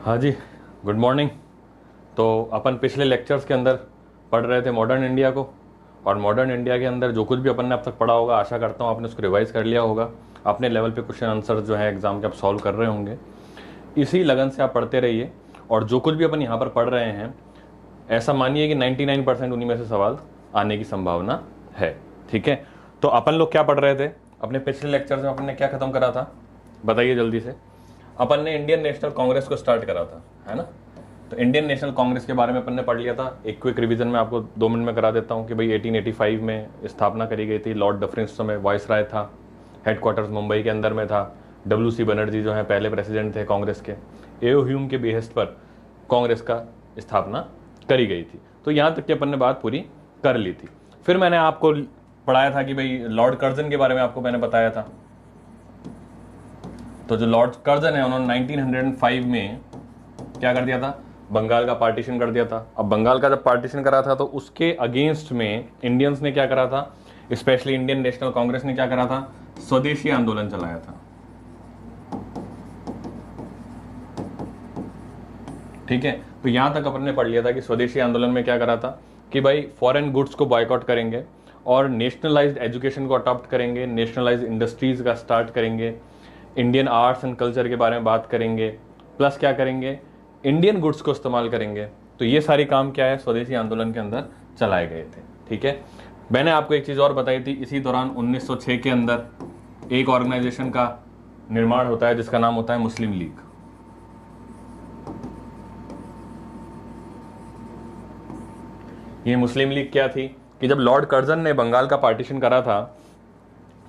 हाँ जी, good morning. तो अपन पिछले लेक्चर्स के अंदर पढ़ रहे थे मॉडर्न इंडिया को, और मॉडर्न इंडिया के अंदर जो कुछ भी अपन ने अब तक पढ़ा होगा, आशा करता हूँ आपने उसको रिवाइज कर लिया होगा। अपने लेवल पे क्वेश्चन आंसर जो है एग्जाम के आप सॉल्व कर रहे होंगे। इसी लगन से आप पढ़ते रहिए, और जो कुछ भी अपन यहाँ पर पढ़ रहे हैं ऐसा मानिए कि 99% उन्हीं में से सवाल आने की संभावना है। ठीक है, तो अपन लोग क्या पढ़ रहे थे अपने पिछले लेक्चर में? अपन ने क्या खत्म करा था, बताइए जल्दी से। अपन ने इंडियन नेशनल कांग्रेस को स्टार्ट करा था, है ना। तो इंडियन नेशनल कांग्रेस के बारे में अपन ने पढ़ लिया था। एक क्विक रिवीजन में आपको 2 मिनट में करा देता हूँ कि भाई 1885 में स्थापना करी गई थी। लॉर्ड डफरिन उस समय वाइस राय था, हेडक्वार्टर्स मुंबई के अंदर में था। WC बनर्जी जो है पहले प्रेसिडेंट थे कांग्रेस के। एओ ह्यूम के बेहस्त पर कांग्रेस का स्थापना करी गई थी। तो यहाँ तक की अपन ने बात पूरी कर ली थी। फिर मैंने आपको पढ़ाया था कि भाई लॉर्ड कर्जन के बारे में आपको मैंने बताया था। तो जो लॉर्ड कर्जन है उन्होंने 1905 में क्या कर दिया था, बंगाल का पार्टीशन कर दिया था। अब बंगाल का जब पार्टीशन करा था तो उसके अगेंस्ट में इंडियंस ने क्या करा था, स्पेशली इंडियन नेशनल कांग्रेस ने क्या करा था, स्वदेशी आंदोलन चलाया था। ठीक है, तो यहां तक अपन ने पढ़ लिया था कि स्वदेशी आंदोलन में क्या करा था कि भाई फॉरेन गुड्स को बॉयकॉट करेंगे और नेशनलाइज्ड एजुकेशन को अडॉप्ट करेंगे, नेशनलाइज्ड इंडस्ट्रीज का स्टार्ट करेंगे, इंडियन आर्ट्स एंड कल्चर के बारे में बात करेंगे, प्लस क्या करेंगे, इंडियन गुड्स को इस्तेमाल करेंगे। तो ये सारे काम क्या है, स्वदेशी आंदोलन के अंदर चलाए गए थे। ठीक है, मैंने आपको एक चीज और बताई थी, इसी दौरान 1906 के अंदर एक ऑर्गेनाइजेशन का निर्माण होता है जिसका नाम होता है मुस्लिम लीग। ये मुस्लिम लीग क्या थी कि जब लॉर्ड कर्जन ने बंगाल का पार्टीशन करा था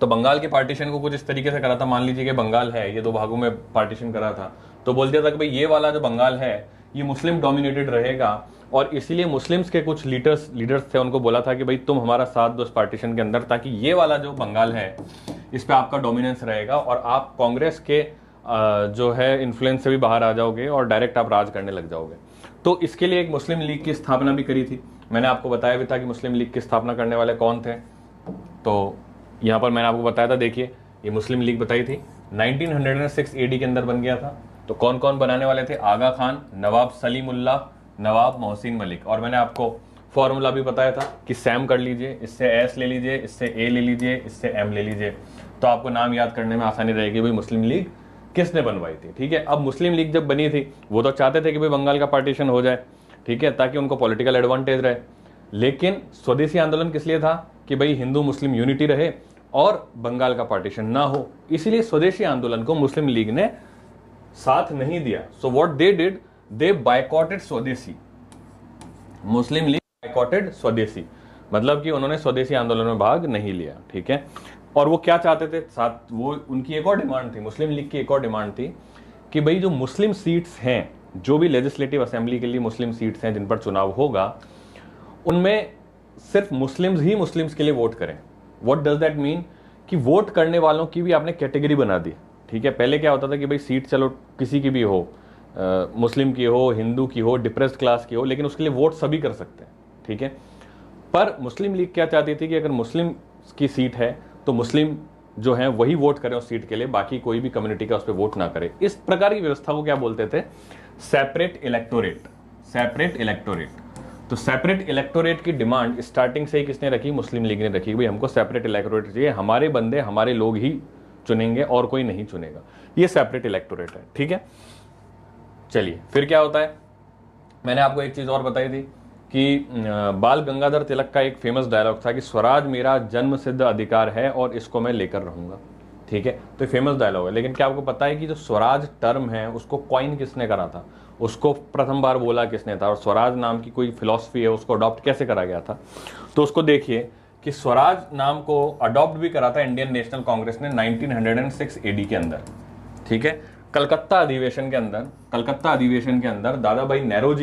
तो बंगाल के पार्टीशन को कुछ इस तरीके से करा था, मान लीजिए कि बंगाल है, ये 2 भागों में पार्टीशन करा था, तो बोल दिया था कि भाई ये वाला जो बंगाल है ये मुस्लिम डोमिनेटेड रहेगा, और इसीलिए मुस्लिम्स के कुछ लीडर्स थे, उनको बोला था कि भाई तुम हमारा साथ दो इस पार्टीशन के अंदर, ताकि ये वाला जो बंगाल है इस पे आपका डोमिनेंस रहेगा और आप कांग्रेस के जो है इन्फ्लुएंस से भी बाहर आ जाओगे और डायरेक्ट आप राज करने लग जाओगे। तो इसके लिए एक मुस्लिम लीग की स्थापना भी करी थी। मैंने आपको बताया भी था कि मुस्लिम लीग की स्थापना करने वाले कौन थे। तो यहाँ पर मैंने आपको बताया था, देखिए ये मुस्लिम लीग बताई थी 1906 AD के अंदर बन गया था। तो कौन कौन बनाने वाले थे, आगा खान, नवाब सलीमुल्लाह, नवाब मोहसिन मलिक। और मैंने आपको फॉर्मूला भी बताया था कि सैम कर लीजिए, इससे एस ले लीजिए, इससे ए ले लीजिए, इससे एम ले लीजिए, तो आपको नाम याद करने में आसानी रहेगी भाई मुस्लिम लीग किसने बनवाई थी। ठीक है, अब मुस्लिम लीग जब बनी थी वो तो चाहते थे कि भाई बंगाल का पार्टीशन हो जाए, ठीक है, ताकि उनको पॉलिटिकल एडवांटेज रहे। लेकिन स्वदेशी आंदोलन किस लिए था कि भाई हिंदू मुस्लिम यूनिटी रहे और बंगाल का पार्टीशन ना हो, इसीलिए स्वदेशी आंदोलन को मुस्लिम लीग ने साथ नहीं दिया। सो व्हाट दे डिड, दे बायकॉटेड स्वदेशी। मुस्लिम लीग बायकॉटेड स्वदेशी, मतलब कि उन्होंने स्वदेशी आंदोलन में भाग नहीं लिया। ठीक है, और वो क्या चाहते थे साथ, वो उनकी एक और डिमांड थी, मुस्लिम लीग की एक और डिमांड थी कि भाई जो मुस्लिम सीट्स हैं, जो भी लेजिस्लेटिव असेंबली के लिए मुस्लिम सीट्स हैं जिन पर चुनाव होगा, उनमें सिर्फ मुस्लिम्स ही मुस्लिम्स के लिए वोट करें। व्हाट डज दैट मीन कि वोट करने वालों की भी आपने कैटेगरी बना दी। ठीक है, पहले क्या होता था कि भाई सीट चलो किसी की भी हो, मुस्लिम की हो, हिंदू की हो, डिप्रेस्ड क्लास की हो, लेकिन उसके लिए वोट सभी कर सकते हैं। ठीक है, पर मुस्लिम लीग क्या चाहती थी कि अगर मुस्लिम की सीट है तो मुस्लिम जो है वही वोट करें उस सीट के लिए, बाकी कोई भी कम्युनिटी का उस पर वोट ना करे। इस प्रकार की व्यवस्था को क्या बोलते थे, सेपरेट इलेक्टोरेट। सेपरेट इलेक्टोरेट, तो सेपरेट इलेक्टोरेट की डिमांड स्टार्टिंग से ही किसने रखी, मुस्लिम लीग ने रखी। भाई हमको सेपरेट इलेक्टोरेट चाहिए, हमारे बंदे हमारे लोग ही चुनेंगे और कोई नहीं चुनेगा, ये सेपरेट इलेक्टोरेट है। ठीक है, चलिए फिर क्या होता है, मैंने आपको एक चीज और बताई थी कि बाल गंगाधर तिलक का एक फेमस डायलॉग था कि स्वराज मेरा जन्म सिद्ध अधिकार है और इसको मैं लेकर रहूंगा। ठीक है, तो ये फेमस डायलॉग है, लेकिन क्या आपको पता है कि जो स्वराज टर्म है उसको कॉइन किसने करा था, उसको प्रथम बार बोला किसने था, और स्वराज नाम की कोई फिलॉसफी है उसको अडॉप्ट कैसे करा गया था। तो उसको देखिए कि स्वराज नाम को अडॉप्ट भी करा था इंडियन नेशनल कांग्रेस ने 1906 AD के अंदर। ठीक है, कलकत्ता अधिवेशन के अंदर, कलकत्ता अधिवेशन के अंदर दादा भाई नेहरू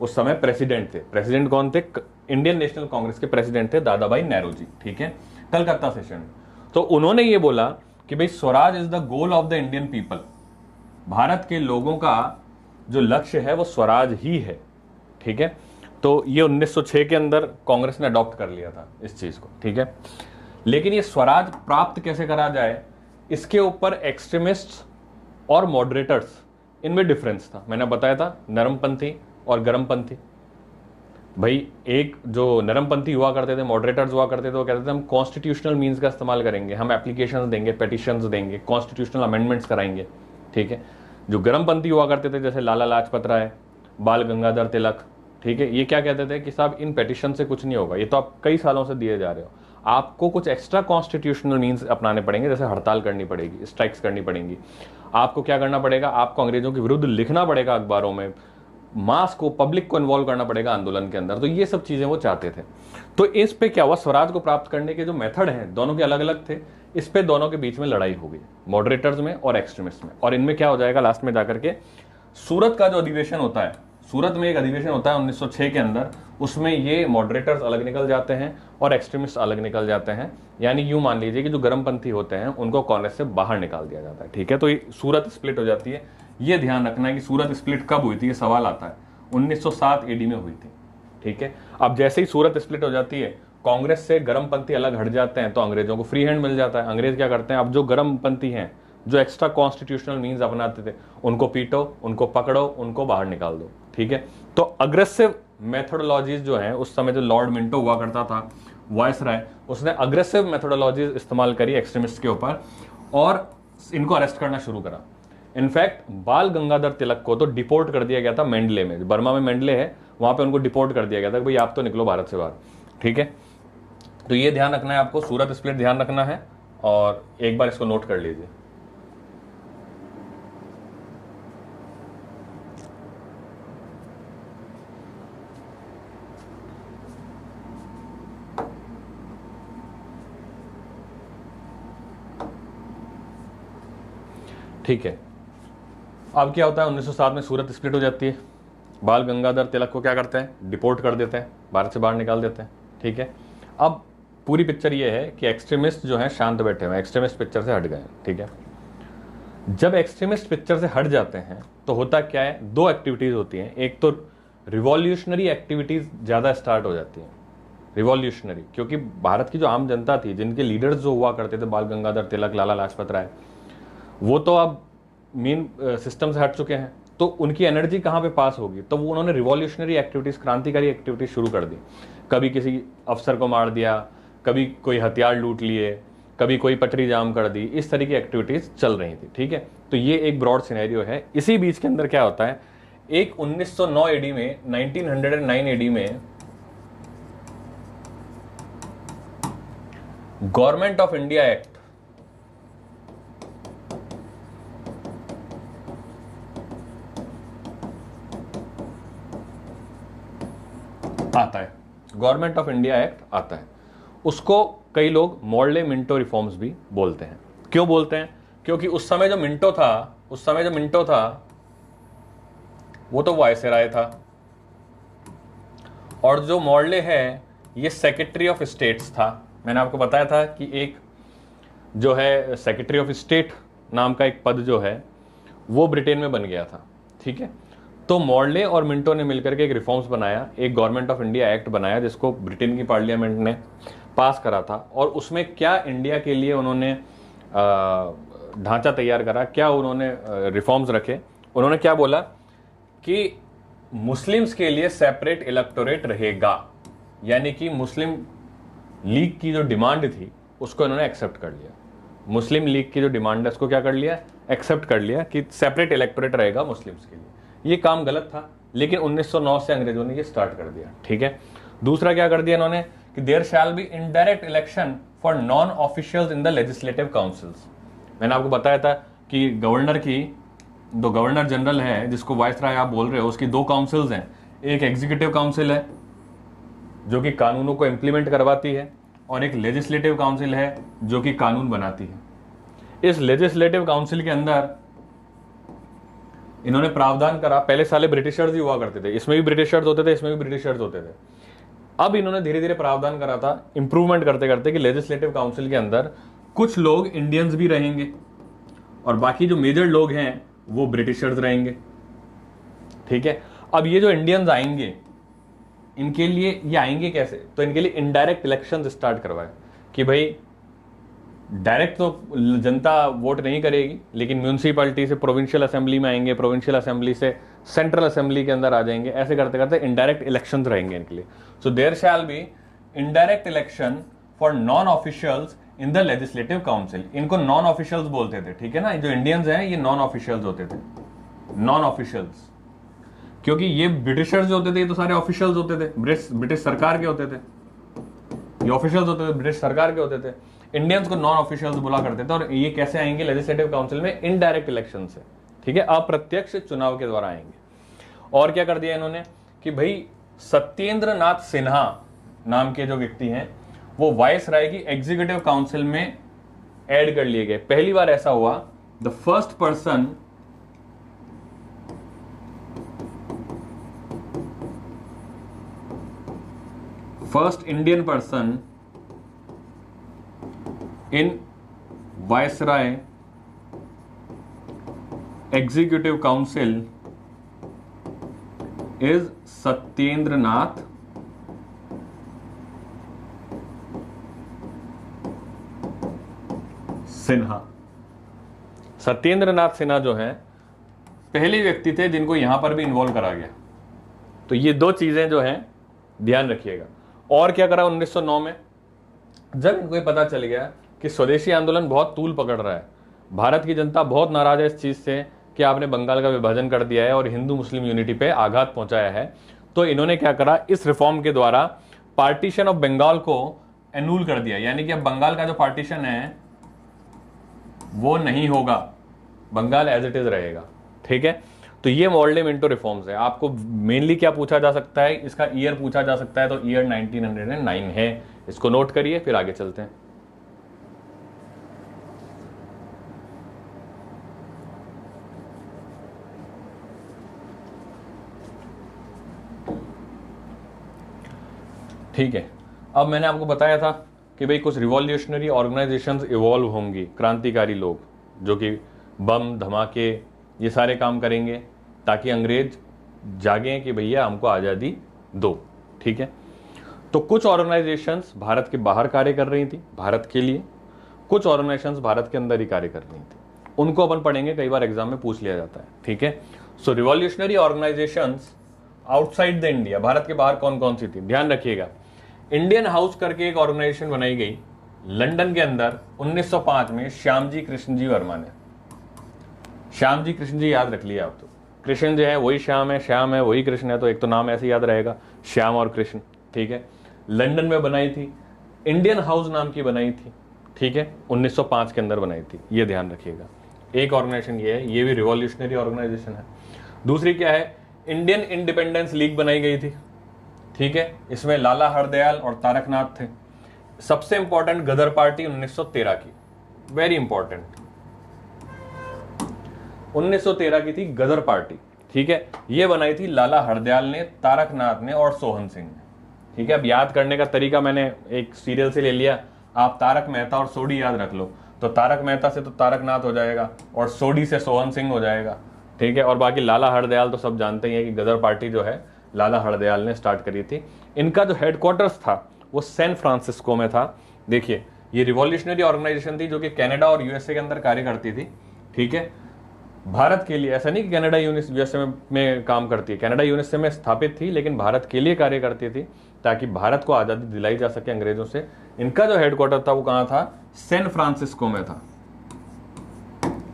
उस समय प्रेसिडेंट थे। प्रेसिडेंट कौन थे, इंडियन नेशनल कांग्रेस के प्रेसिडेंट थे दादा भाई नेहरू। ठीक है, कलकत्ता सेशन, तो उन्होंने ये बोला कि भाई Swaraj is the goal of the Indian people, Bharat के लोगों का जो लक्ष्य है वो स्वराज ही है। ठीक है, तो ये 1906 के अंदर कांग्रेस ने अडॉप्ट कर लिया था इस चीज को। ठीक है, लेकिन ये स्वराज प्राप्त कैसे करा जाए, इसके ऊपर एक्सट्रीमिस्ट और मॉडरेटर्स इनमें डिफरेंस था, मैंने बताया था नरमपंथी और गर्मपंथी। भाई एक जो नरमपंथी हुआ करते थे, मॉडरेटर्स हुआ करते थे, वो कहते थे हम कॉन्स्टिट्यूशनल मीन्स का इस्तेमाल करेंगे, हम एप्लीकेशंस देंगे, पेटिशंस देंगे, कॉन्स्टिट्यूशनल अमेंडमेंट्स कराएंगे, ठीक है। जो गर्मपंथी हुआ करते थे जैसे लाला लाजपत राय, बाल गंगाधर तिलक, ठीक है, ये क्या कहते थे कि साहब इन पेटिशन से कुछ नहीं होगा, ये तो आप कई सालों से दिए जा रहे हो, आपको कुछ एक्स्ट्रा कॉन्स्टिट्यूशनल मीन्स अपनाने पड़ेंगे, जैसे हड़ताल करनी पड़ेगी, स्ट्राइक्स करनी पड़ेंगी, आपको क्या करना पड़ेगा, आपको अंग्रेजों के विरुद्ध लिखना पड़ेगा अखबारों में, मास को, पब्लिक को इन्वॉल्व करना पड़ेगा आंदोलन के अंदर। तो ये सब चीजें वो चाहते थे। तो इस पे क्या हुआ, स्वराज को प्राप्त करने के जो मेथड हैं दोनों के अलग अलग थे, इस पे दोनों के बीच में लड़ाई हो गई, मॉडरेटर्स में और एक्सट्रीमिस्ट में। और इनमें क्या हो जाएगा लास्ट में जाकर के, सूरत का जो अधिवेशन होता है, सूरत में एक अधिवेशन होता है 1906 के अंदर, उसमें ये मॉडरेटर्स अलग निकल जाते हैं और एक्सट्रीमिस्ट अलग निकल जाते हैं। यानी यूं मान लीजिए कि जो गर्मपंथी होते हैं उनको कांग्रेस से बाहर निकाल दिया जाता है, ठीक है। तो ये सूरत स्प्लिट हो जाती है। ये ध्यान रखना है कि सूरत स्प्लिट कब हुई थी, ये सवाल आता है, 1907 एडी में हुई थी, ठीक है। अब जैसे ही सूरत स्प्लिट हो जाती है, कांग्रेस से गर्मपंथी अलग हट जाते हैं, तो अंग्रेजों को फ्री हैंड मिल जाता है। अंग्रेज क्या करते हैं, अब जो गर्मपंथी हैं, जो एक्स्ट्रा कॉन्स्टिट्यूशनल मीन्स अपनाते थे, उनको पीटो, उनको पकड़ो, उनको बाहर निकाल दो, ठीक है। तो अग्रेसिव मेथोडोलॉजीज जो है, उस समय जो लॉर्ड मिंटो हुआ करता था वायसराय, उसने अग्रेसिव मेथोडोलॉजीज इस्तेमाल करी एक्सट्रीमिस्ट के ऊपर और इनको अरेस्ट करना शुरू करा। इनफैक्ट बाल गंगाधर तिलक को तो डिपोर्ट कर दिया गया था मेंडले में, बर्मा में मेंडले है, वहां पे उनको डिपोर्ट कर दिया गया था कि भाई आप तो निकलो भारत से बाहर, ठीक है। तो ये ध्यान रखना है आपको, सूरत स्प्लिट ध्यान रखना है और एक बार इसको नोट कर लीजिए। ठीक है, अब क्या होता है, 1907 में सूरत स्प्लिट हो जाती है, बाल गंगाधर तिलक को क्या करते हैं, डिपोर्ट कर देते हैं, भारत से बाहर निकाल देते हैं, ठीक है। अब पूरी पिक्चर ये है कि एक्सट्रीमिस्ट जो हैं शांत बैठे हुए हैं, एक्सट्रीमिस्ट पिक्चर से हट गए, ठीक है। जब एक्सट्रीमिस्ट पिक्चर से हट जाते हैं तो होता क्या है, दो एक्टिविटीज होती हैं, एक तो रिवॉल्यूशनरी एक्टिविटीज ज्यादा स्टार्ट हो जाती हैं, रिवॉल्यूशनरी, क्योंकि भारत की जो आम जनता थी, जिनके लीडर्स जो हुआ करते थे, बाल गंगाधर तिलक, लाला लाजपत राय, वो तो अब मेन सिस्टम से हट चुके हैं, तो उनकी एनर्जी कहाँ पे पास होगी, तो वो उन्होंने रिवॉल्यूशनरी एक्टिविटीज, क्रांतिकारी एक्टिविटीज शुरू कर दी। कभी किसी अफसर को मार दिया, कभी कोई हथियार लूट लिए, कभी कोई पटरी जाम कर दी, इस तरह की एक्टिविटीज चल रही थी, ठीक है। तो ये एक ब्रॉड सिनेरियो है। इसी बीच के अंदर क्या होता है, एक 1909 एडी में, 1909 एडी में गवर्नमेंट ऑफ इंडिया एक्ट आता है, गवर्नमेंट ऑफ इंडिया एक्ट आता है। उसको कई लोग मॉर्ले मिंटो रिफॉर्म्स भी बोलते हैं। क्यों बोलते हैं, क्योंकि उस समय जो मिंटो था वो तो वायसराय था, और जो मॉर्ले है ये सेक्रेटरी ऑफ स्टेट्स था। मैंने आपको बताया था कि एक जो है सेक्रेटरी ऑफ स्टेट नाम का एक पद जो है वो ब्रिटेन में बन गया था, ठीक है। तो मॉर्ले और मिंटो ने मिलकर के एक रिफॉर्म्स बनाया, एक गवर्नमेंट ऑफ इंडिया एक्ट बनाया, जिसको ब्रिटेन की पार्लियामेंट ने पास करा था। और उसमें क्या इंडिया के लिए उन्होंने ढांचा तैयार करा, क्या उन्होंने रिफॉर्म्स रखे। उन्होंने क्या बोला कि मुस्लिम्स के लिए सेपरेट इलेक्टोरेट रहेगा, यानी कि मुस्लिम लीग की जो डिमांड थी उसको इन्होंने एक्सेप्ट कर लिया। मुस्लिम लीग की जो डिमांड है उसको क्या कर लिया, एक्सेप्ट कर लिया कि सेपरेट इलेक्टोरेट रहेगा मुस्लिम्स के लिए। ये काम गलत था, लेकिन 1909 से अंग्रेजों ने ये स्टार्ट कर दिया, ठीक है। दूसरा क्या कर दिया इन्होंने कि there shall be indirect election for non officials in the legislative councils. मैंने आपको बताया था कि गवर्नर की, दो गवर्नर जनरल है जिसको वायसराय आप बोल रहे हो, उसकी दो काउंसिल्स हैं। एक एग्जीक्यूटिव काउंसिल है जो कि कानूनों को इंप्लीमेंट करवाती है, और एक लेजिस्लेटिव काउंसिल है जो कि कानून बनाती है। इस लेजिस्लेटिव काउंसिल के अंदर इन्होंने प्रावधान करा, पहले साले ब्रिटिशर्स ही हुआ करते थे, इसमें भी ब्रिटिशर्स होते थे, इसमें भी ब्रिटिशर्स होते थे। अब इन्होंने धीरे धीरे प्रावधान करा था, इंप्रूवमेंट करते करते, कि लेजिस्लेटिव काउंसिल के अंदर कुछ लोग इंडियंस भी रहेंगे और बाकी जो मेजर लोग हैं वो ब्रिटिशर्स रहेंगे, ठीक है। अब ये जो इंडियंस आएंगे, इनके लिए ये आएंगे कैसे, तो इनके लिए इनडायरेक्ट इलेक्शंस स्टार्ट करवाए कि भाई डायरेक्ट तो जनता वोट नहीं करेगी, लेकिन म्यूनसिपैलिटी से प्रोविंशियल असेंबली में आएंगे, प्रोविंशियल असेंबली से सेंट्रल असेंबली के अंदर आ जाएंगे, ऐसे करते करते इनडायरेक्ट इलेक्शंस रहेंगे इनके लिए। So there shall be indirect election for non officials in the legislative council. इनको नॉन ऑफिशियल्स बोलते थे, ठीक है ना, जो इंडियंस हैं ये नॉन ऑफिशियल्स होते थे, नॉन ऑफिशियल्स, क्योंकि ये ब्रिटिशर्स जो होते थे ये तो सारे ऑफिशियल्स होते थे, ब्रिटिश सरकार के होते थे, ये ऑफिशियल्स होते थे, ब्रिटिश सरकार के होते थे। इंडियंस को नॉन ऑफिशियल्स बोला करते थे। और ये कैसे आएंगे लेजिस्लेटिव काउंसिल में? इनडायरेक्ट इलेक्शन से, ठीक है, अप्रत्यक्ष चुनाव के द्वारा आएंगे। और क्या कर दिया इन्होंने कि भाई सत्येंद्र नाथ सिन्हा नाम के जो व्यक्ति हैं वो वाइस राय की एग्जीक्यूटिव काउंसिल में ऐड कर लिए गए। पहली बार ऐसा हुआ, the first person first Indian person in viceroy executive council is Satyendra Nath Sinha. Satyendra Nath Sinha जो है पहले व्यक्ति थे जिनको यहां पर भी इन्वॉल्व करा गया। तो ये दो चीजें जो हैं ध्यान रखिएगा। और क्या करा 1909 में, जब इनको ये पता चल गया कि स्वदेशी आंदोलन बहुत तूल पकड़ रहा है, भारत की जनता बहुत नाराज है इस चीज से कि आपने बंगाल का विभाजन कर दिया है और हिंदू मुस्लिम यूनिटी पे आघात पहुंचाया है, तो इन्होंने क्या करा, इस रिफॉर्म के द्वारा पार्टीशन ऑफ बंगाल को एनूल कर दिया। यानी कि अब बंगाल का जो पार्टीशन है वो नहीं होगा, बंगाल एज इट इज रहेगा, ठीक है। तो ये मॉडलिंग रिफॉर्म्स है। आपको मेनली क्या पूछा जा सकता है, इसका ईयर पूछा जा सकता है, तो ईयर 1909 है, इसको नोट करिए, फिर आगे चलते हैं। ठीक है, अब मैंने आपको बताया था कि भाई कुछ रिवॉल्यूशनरी ऑर्गेनाइजेशंस इवॉल्व होंगी, क्रांतिकारी लोग जो कि बम धमाके ये सारे काम करेंगे ताकि अंग्रेज जागें कि भैया हमको आज़ादी दो, ठीक है। तो कुछ ऑर्गेनाइजेशंस भारत के बाहर कार्य कर रही थी भारत के लिए, कुछ ऑर्गेनाइजेशंस भारत के अंदर ही कार्य कर रही थी। उनको अपन पढ़ेंगे, कई बार एग्जाम में पूछ लिया जाता है, ठीक है। So revolutionary organisations outside the India, Bharat के बाहर कौन कौन सी थी, ध्यान रखिएगा। इंडियन हाउस करके एक ऑर्गेनाइजेशन बनाई गई लंदन के अंदर 1905 में, श्यामजी कृष्ण जी वर्मा ने। श्यामजी कृष्ण जी याद रख लिया आप, तो कृष्ण जो है वही श्याम है वही कृष्ण है, तो एक तो नाम ऐसे याद रहेगा, श्याम और कृष्ण, ठीक है। लंदन में बनाई थी, इंडियन हाउस नाम की बनाई थी, ठीक है, 1905 के अंदर बनाई थी, ये ध्यान रखिएगा। एक ऑर्गेनाइजेशन ये है, ये भी रिवॉल्यूशनरी ऑर्गेनाइजेशन है। दूसरी क्या है, इंडियन इंडिपेंडेंस लीग बनाई गई थी, ठीक है, इसमें लाला हरदयाल और तारकनाथ थे। सबसे इंपॉर्टेंट गदर पार्टी 1913 की, वेरी इंपॉर्टेंट, 1913 की थी गदर पार्टी, ठीक है। ये बनाई थी लाला हरदयाल ने, तारकनाथ ने और सोहन सिंह ने, ठीक है। अब याद करने का तरीका मैंने एक सीरियल से ले लिया, आप तारक मेहता और सोडी याद रख लो, तो तारक मेहता से तो तारकनाथ हो जाएगा और सोडी से सोहन सिंह हो जाएगा, ठीक है। और बाकी लाला हरदयाल तो सब जानते ही हैं कि गदर पार्टी जो है लाला हरदयाल ने स्टार्ट करी थी। इनका जो हेडक्वार्टर्स था वो सैन फ्रांसिस्को में था। देखिए, ये रिवॉल्यूशनरी ऑर्गेनाइजेशन थी जो कि कनाडा और यूएसए के अंदर कार्य करती थी, ठीक है, भारत के लिए। ऐसा नहीं कि कनाडा यूएसए में काम करती है, कनाडा यूएसए में स्थापित थी लेकिन भारत के लिए कार्य करती थी ताकि भारत को आज़ादी दिलाई जा सके अंग्रेजों से। इनका जो हेडक्वार्टर था वो कहाँ था, सैन फ्रांसिस्को में था।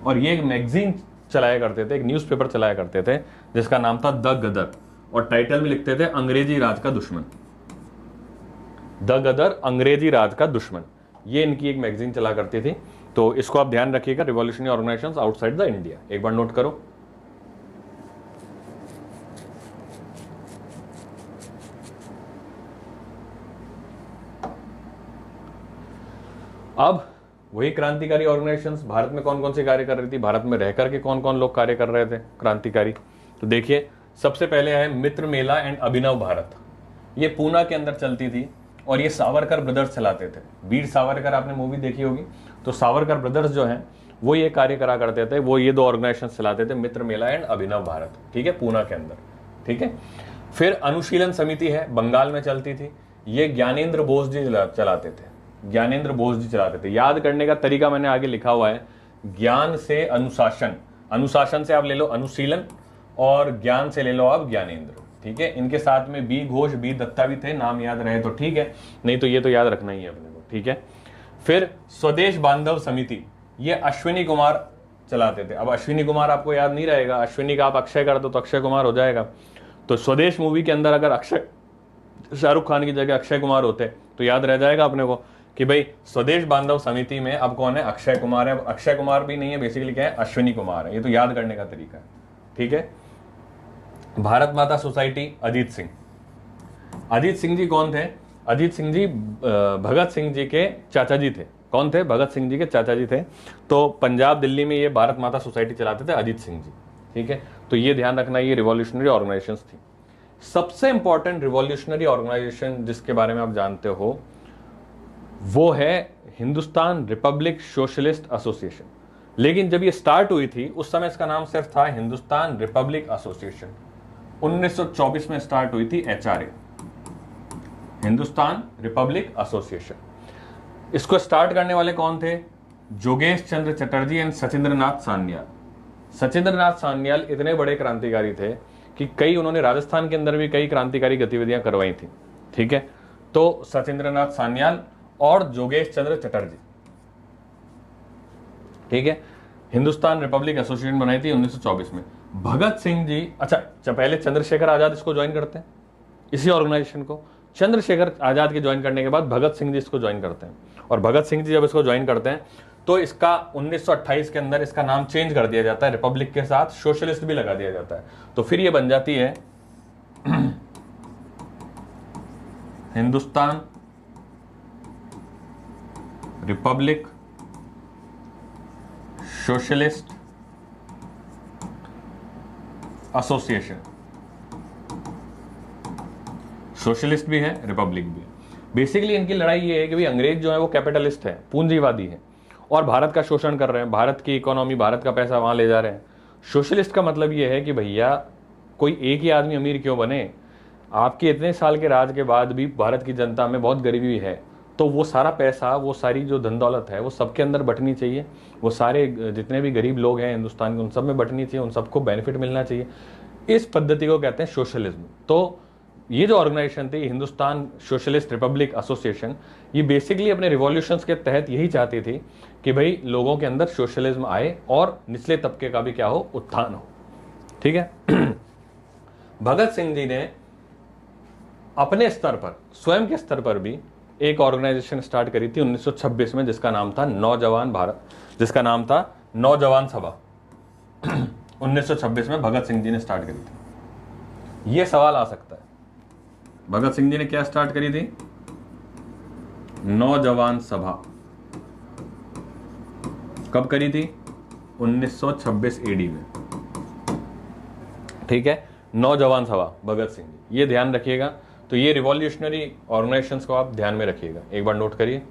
और ये एक मैगजीन चलाया करते थे, एक न्यूज़पेपर चलाया करते थे जिसका नाम था द गदर, और टाइटल में लिखते थे अंग्रेजी राज का दुश्मन, द गदर, अंग्रेजी राज का दुश्मन। ये इनकी एक मैगजीन चला करती थी। तो इसको आप ध्यान रखिएगा, revolutionary organisations outside the India, एक बार नोट करो। अब वही क्रांतिकारी ऑर्गेनाइजेशंस भारत में कौन कौन से कार्य कर रही थी, भारत में रहकर के कौन कौन लोग कार्य कर रहे थे क्रांतिकारी। तो देखिए, सबसे पहले है मित्र मेला एंड अभिनव भारत। ये पूना के अंदर चलती थी और ये सावरकर ब्रदर्स चलाते थे। वीर सावरकर आपने मूवी देखी होगी, तो सावरकर ब्रदर्स जो हैं वो ये कार्य करा करते थे, वो ये दो ऑर्गेनाइजेशन चलाते थे, मित्र मेला एंड अभिनव भारत, ठीक है, पूना के अंदर, ठीक है। फिर अनुशीलन समिति है, बंगाल में चलती थी, ये ज्ञानेंद्र बोस जी चलाते थे। ज्ञानेंद्र बोस जी चलाते थे। याद करने का तरीका मैंने आगे लिखा हुआ है, ज्ञान से अनुशासन, अनुशासन से आप ले लो अनुशीलन, और ज्ञान से ले लो आप ज्ञानेंद्र। ठीक है, इनके साथ में बी घोष, बी दत्ता भी थे, नाम याद रहे तो ठीक है, नहीं तो ये तो याद रखना ही है अपने को। ठीक है, फिर स्वदेश बांधव समिति, ये अश्विनी कुमार चलाते थे। अब अश्विनी कुमार आपको याद नहीं रहेगा, अश्विनी का आप अक्षय कर दो तो अक्षय कुमार हो जाएगा। तो स्वदेश मूवी के अंदर अगर अक्षय, शाहरुख खान की जगह अक्षय कुमार होते तो याद रह जाएगा अपने को कि भाई स्वदेश बांधव समिति में अब कौन है, अक्षय कुमार है। अक्षय कुमार भी नहीं है, बेसिकली क्या है, अश्विनी कुमार है। ये तो याद करने का तरीका है। ठीक है, भारत माता सोसाइटी, अजीत सिंह। अजीत सिंह जी कौन थे? अजीत सिंह जी भगत सिंह जी के चाचा जी थे। कौन थे? भगत सिंह जी के चाचा जी थे। तो पंजाब दिल्ली में ये भारत माता सोसाइटी चलाते थे अजीत सिंह जी। ठीक है, तो ये ध्यान रखना, ये रिवॉल्यूशनरी ऑर्गेनाइजेशंस थी। सबसे इंपॉर्टेंट रिवॉल्यूशनरी ऑर्गेनाइजेशन जिसके बारे में आप जानते हो वो है हिंदुस्तान रिपब्लिक सोशलिस्ट एसोसिएशन। लेकिन जब ये स्टार्ट हुई थी उस समय इसका नाम सिर्फ था हिंदुस्तान रिपब्लिक एसोसिएशन। 1924 में स्टार्ट हुई थी एचआरए, हिंदुस्तान रिपब्लिक एसोसिएशन। इसको स्टार्ट करने वाले कौन थे? जोगेश चंद्र चटर्जी एंड सचिंद्रनाथ सान्याल। सचिंद्रनाथ सान्याल इतने बड़े क्रांतिकारी थे कि कई उन्होंने राजस्थान के अंदर भी कई क्रांतिकारी गतिविधियां करवाई थी। ठीक है, तो सचिंद्रनाथ सान्याल और जोगेश चंद्र चटर्जी। ठीक है, हिंदुस्तान रिपब्लिक एसोसिएशन बनाई थी 1924 में। भगत सिंह जी, अच्छा पहले चंद्रशेखर आजाद इसको ज्वाइन करते हैं, इसी ऑर्गेनाइजेशन को। चंद्रशेखर आजाद के ज्वाइन करने के बाद भगत सिंह जी इसको ज्वाइन करते हैं, और भगत सिंह जी जब इसको ज्वाइन करते हैं तो इसका 1928 के अंदर इसका नाम चेंज कर दिया जाता है, रिपब्लिक के साथ सोशलिस्ट भी लगा दिया जाता है। तो फिर ये बन जाती है Hindustan Republic socialist association. Socialist भी है, रिपब्लिक भी है। बेसिकली इनकी लड़ाई ये है कि भाई अंग्रेज जो है वो कैपिटलिस्ट है, पूंजीवादी है, और भारत का शोषण कर रहे हैं, भारत की इकोनॉमी, भारत का पैसा वहां ले जा रहे हैं। सोशलिस्ट का मतलब ये है कि भैया कोई एक ही आदमी अमीर क्यों बने, आपके इतने साल के राज के बाद भी भारत की जनता में बहुत गरीबी है, तो वो सारा पैसा, वो सारी जो धन दौलत है वो सबके अंदर बंटनी चाहिए। वो सारे जितने भी गरीब लोग हैं हिंदुस्तान के उन सब में बंटनी चाहिए, उन सबको बेनिफिट मिलना चाहिए। इस पद्धति को कहते हैं सोशलिज्म। तो ये जो ऑर्गेनाइजेशन थी हिंदुस्तान सोशलिस्ट रिपब्लिक एसोसिएशन, ये बेसिकली अपने रिवॉल्यूशंस के तहत यही चाहती थी कि भाई लोगों के अंदर सोशलिज्म आए और निचले तबके का भी क्या हो, उत्थान हो। ठीक है, भगत सिंह जी ने अपने स्तर पर, स्वयं के स्तर पर भी एक ऑर्गेनाइजेशन स्टार्ट करी थी 1926 में, जिसका नाम था नौजवान भारत, जिसका नाम था नौजवान सभा। 1926 में भगत सिंह जी ने स्टार्ट करी थी। यह सवाल आ सकता है, भगत सिंह जी ने क्या स्टार्ट करी थी? नौजवान सभा। कब करी थी? 1926 एडी में। ठीक है, नौजवान सभा भगत सिंह जी, ये ध्यान रखिएगा। तो ये रिवॉल्यूशनरी ऑर्गेनाइजेशंस को आप ध्यान में रखिएगा, एक बार नोट करिए।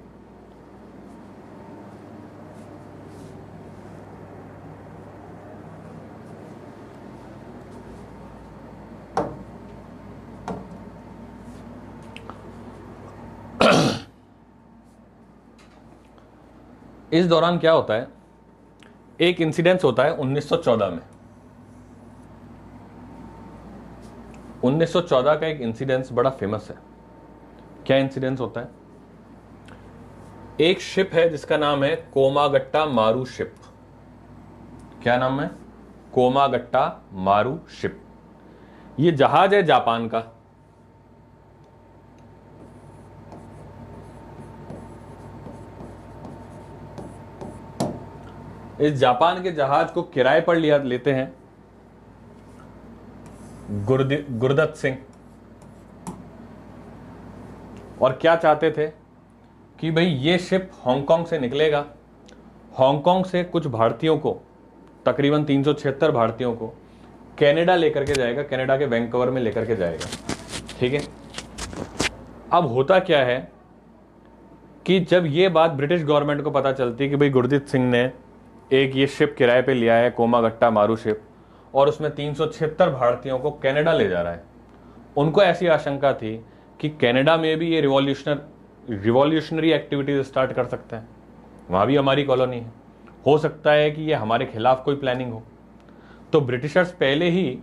इस दौरान क्या होता है, एक इंसिडेंस होता है 1914 में। 1914 का एक इंसिडेंस बड़ा फेमस है। क्या इंसिडेंस होता है? एक शिप है जिसका नाम है कोमागट्टा मारू शिप। क्या नाम है? कोमागट्टा मारू शिप। ये जहाज है जापान का। इस जापान के जहाज को किराए पर लिया लेते हैं गुरदत्त सिंह। और क्या चाहते थे कि भाई ये शिप हांगकांग से निकलेगा, हांगकांग से कुछ भारतीयों को, तकरीबन 376 भारतीयों को कनाडा लेकर के जाएगा, कनाडा के वैंकूवर में लेकर के जाएगा। ठीक है, अब होता क्या है कि जब ये बात ब्रिटिश गवर्नमेंट को पता चलती है कि भाई गुरदत्त सिंह ने एक ये शिप किराए पे लिया है, कोमागट्टा मारू शिप, और उसमें 376 भारतीयों को कनाडा ले जा रहा है, उनको ऐसी आशंका थी कि कनाडा में भी ये रिवॉल्यूशनर रिवॉल्यूशनरी एक्टिविटीज स्टार्ट कर सकते हैं, वहाँ भी हमारी कॉलोनी है। हो सकता है कि ये हमारे खिलाफ कोई प्लानिंग हो। तो ब्रिटिशर्स पहले ही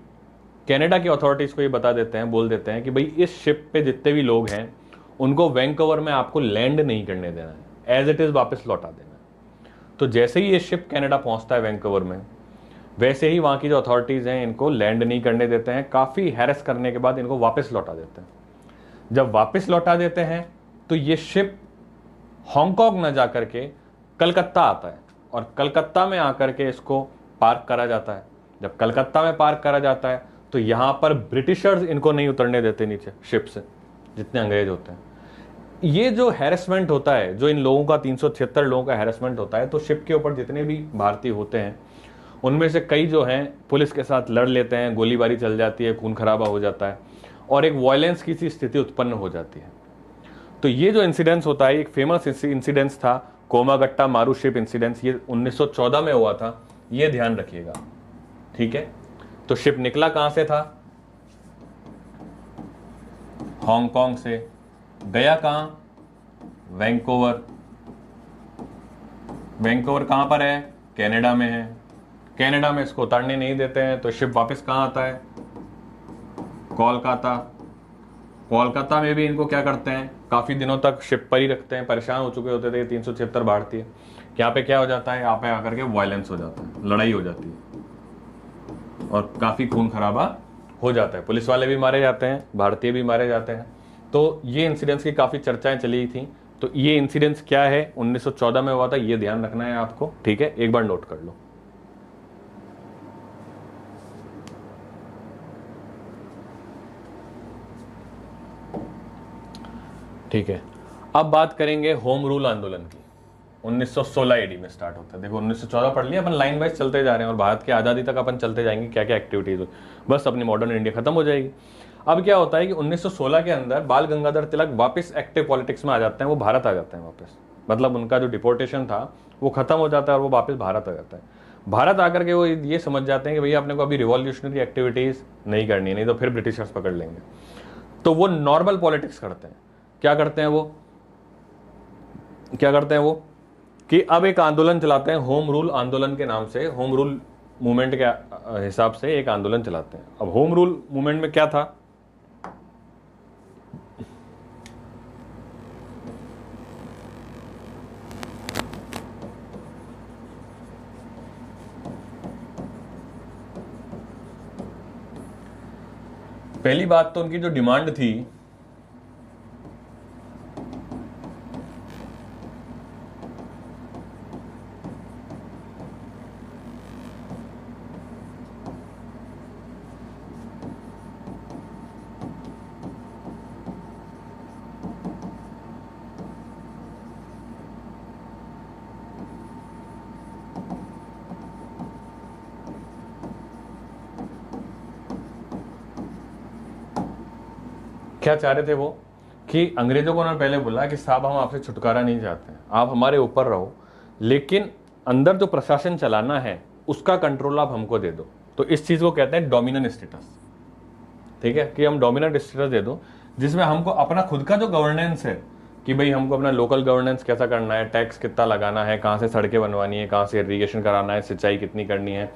कनाडा की अथॉरिटीज़ को ये बता देते हैं, बोल देते हैं कि भाई इस शिप पे जितने भी लोग हैं उनको वैंकूवर में आपको लैंड नहीं करने देना है, एज इट इज़ वापस लौटा देना है। तो जैसे ही ये शिप कनाडा पहुंचता है वैंकूवर में, वैसे ही वहाँ की जो अथॉरिटीज़ हैं इनको लैंड नहीं करने देते हैं। काफ़ी हैरेस करने के बाद इनको वापस लौटा देते हैं। जब वापस लौटा देते हैं तो ये शिप हांगकांग न जा करके कलकत्ता आता है, और कलकत्ता में आकर के इसको पार्क करा जाता है। जब कलकत्ता में पार्क करा जाता है तो यहाँ पर ब्रिटिशर्स इनको नहीं उतरने देते नीचे शिप से, जितने अंग्रेज होते हैं। ये जो हैरेसमेंट होता है, जो इन लोगों का 376 लोगों का हैरेसमेंट होता है, तो शिप के ऊपर जितने भी भारतीय होते हैं उनमें से कई जो हैं पुलिस के साथ लड़ लेते हैं, गोलीबारी चल जाती है, खून खराबा हो जाता है और एक वायलेंस की सी स्थिति उत्पन्न हो जाती है। तो ये जो इंसिडेंस होता है, एक फेमस इंसिडेंस था कोमागट्टा मारू शिप इंसिडेंस, ये 1914 में हुआ था, ये ध्यान रखिएगा, ठीक है। तो शिप निकला कहां से था? हांगकांग से। गया कहां? वैंकूवर। वैंकूवर कहां पर है? कनाडा में है। कनाडा में इसको उतारने नहीं देते हैं, तो शिप वापस कहां आता है? कोलकाता। कोलकाता में भी इनको क्या करते हैं, काफी दिनों तक शिप पर ही रखते हैं, परेशान हो चुके होते थे 376 भारतीय। यहाँ पे क्या हो जाता है, यहाँ पे आकर के वायलेंस हो जाता है, लड़ाई हो जाती है और काफी खून खराबा हो जाता है, पुलिस वाले भी मारे जाते हैं, भारतीय भी मारे जाते हैं। तो ये इंसिडेंट्स की काफी चर्चाएं चली थी। तो ये इंसिडेंट्स क्या है, 1914 में हुआ था, ये ध्यान रखना है आपको, ठीक है, एक बार नोट कर लो। ठीक है, अब बात करेंगे होम रूल आंदोलन की। 1916 एडी में स्टार्ट होता है। देखो 1914 पढ़ लिया, अपन लाइन वाइज चलते जा रहे हैं और भारत की आज़ादी तक अपन चलते जाएंगे, क्या क्या एक्टिविटीज हुई, बस अपनी मॉडर्न इंडिया खत्म हो जाएगी। अब क्या होता है कि 1916 के अंदर बाल गंगाधर तिलक वापस एक्टिव पॉलिटिक्स में आ जाते हैं, वो भारत आ जाते हैं वापस, मतलब उनका जो डिपोर्टेशन था वो खत्म हो जाता है और वो वापस भारत आ जाता है। भारत आकर के वो ये समझ जाते हैं कि भैया अपने को अभी रिवॉल्यूशनरी एक्टिविटीज नहीं करनी है, नहीं तो फिर ब्रिटिशर्स पकड़ लेंगे। तो वो नॉर्मल पॉलिटिक्स करते हैं। क्या करते हैं वो कि अब एक आंदोलन चलाते हैं, होम रूल आंदोलन के नाम से, होम रूल मूवमेंट के हिसाब से एक आंदोलन चलाते हैं। अब होम रूल मूवमेंट में क्या था, पहली बात तो उनकी जो डिमांड थी क्या चाह रहे थे वो, कि अंग्रेजों को उन्होंने पहले बोला कि साहब हम आपसे छुटकारा नहीं चाहते हैं, आप हमारे ऊपर रहो, लेकिन अंदर जो प्रशासन चलाना है उसका कंट्रोल आप हमको दे दो। तो इस चीज को कहते हैं डोमिनेंट स्टेटस, ठीक है, कि हम डोमिनेंट स्टेटस दे दो जिसमें हमको अपना खुद का जो गवर्नेंस है, कि भाई हमको अपना लोकल गवर्नेंस कैसा करना है, टैक्स कितना लगाना है, कहाँ से सड़कें बनवानी है, कहाँ से इरीगेशन कराना है, सिंचाई कितनी करनी है,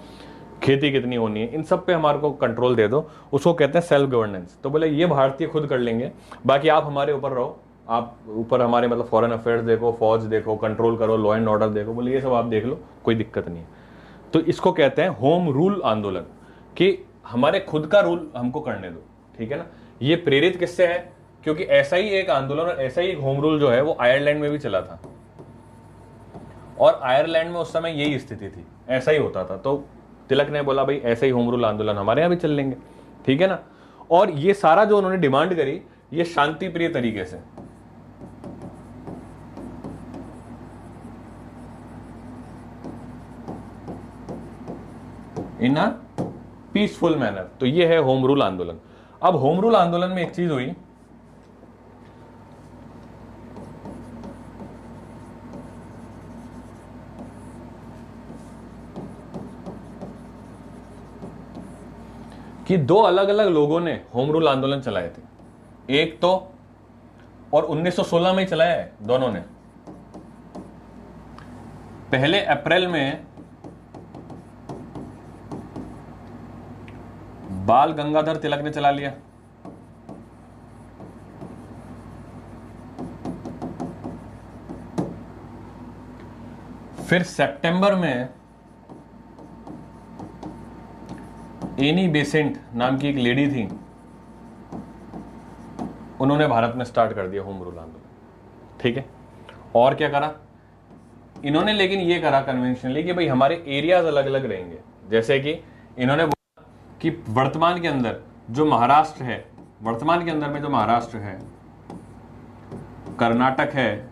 खेती कितनी होनी है, इन सब पे हमारे को कंट्रोल दे दो, उसको कहते हैं सेल्फ गवर्नेंस। तो बोले ये भारतीय खुद कर लेंगे, बाकी आप हमारे ऊपर रहो, आप ऊपर हमारे मतलब फॉरेन अफेयर्स देखो, फौज देखो, कंट्रोल करो, लॉ एंड ऑर्डर देखो, बोले ये सब आप देख लो, कोई दिक्कत नहीं है। तो इसको कहते हैं होम रूल आंदोलन, कि हमारे खुद का रूल हमको करने दो, ठीक है ना। ये प्रेरित किससे है, क्योंकि ऐसा ही एक आंदोलन और ऐसा ही एक होम रूल जो है वो आयरलैंड में भी चला था, और आयरलैंड में उस समय यही स्थिति थी, ऐसा ही होता था। तो तिलक ने बोला भाई ऐसे ही होम रूल आंदोलन हमारे यहां भी चल लेंगे, ठीक है ना। और ये सारा जो उन्होंने डिमांड करी, ये शांति प्रिय तरीके से, इन अ पीसफुल मैनर। तो ये है होम रूल आंदोलन। अब होम रूल आंदोलन में एक चीज हुई कि दो अलग अलग लोगों ने होम रूल आंदोलन चलाए थे। एक तो और 1916 में ही चलाया है दोनों ने। पहले अप्रैल में बाल गंगाधर तिलक ने चला लिया, फिर सितंबर में एनी बेसेंट नाम की एक लेडी थी, उन्होंने भारत में स्टार्ट कर दिया होम रूल आंदोलन। ठीक है, और क्या करा इन्होंने, लेकिन ये करा कन्वेंशनली कि भाई हमारे एरियाज अलग अलग रहेंगे। जैसे कि इन्होंने बोला कि वर्तमान के अंदर जो महाराष्ट्र है, वर्तमान के अंदर में जो महाराष्ट्र है, कर्नाटक है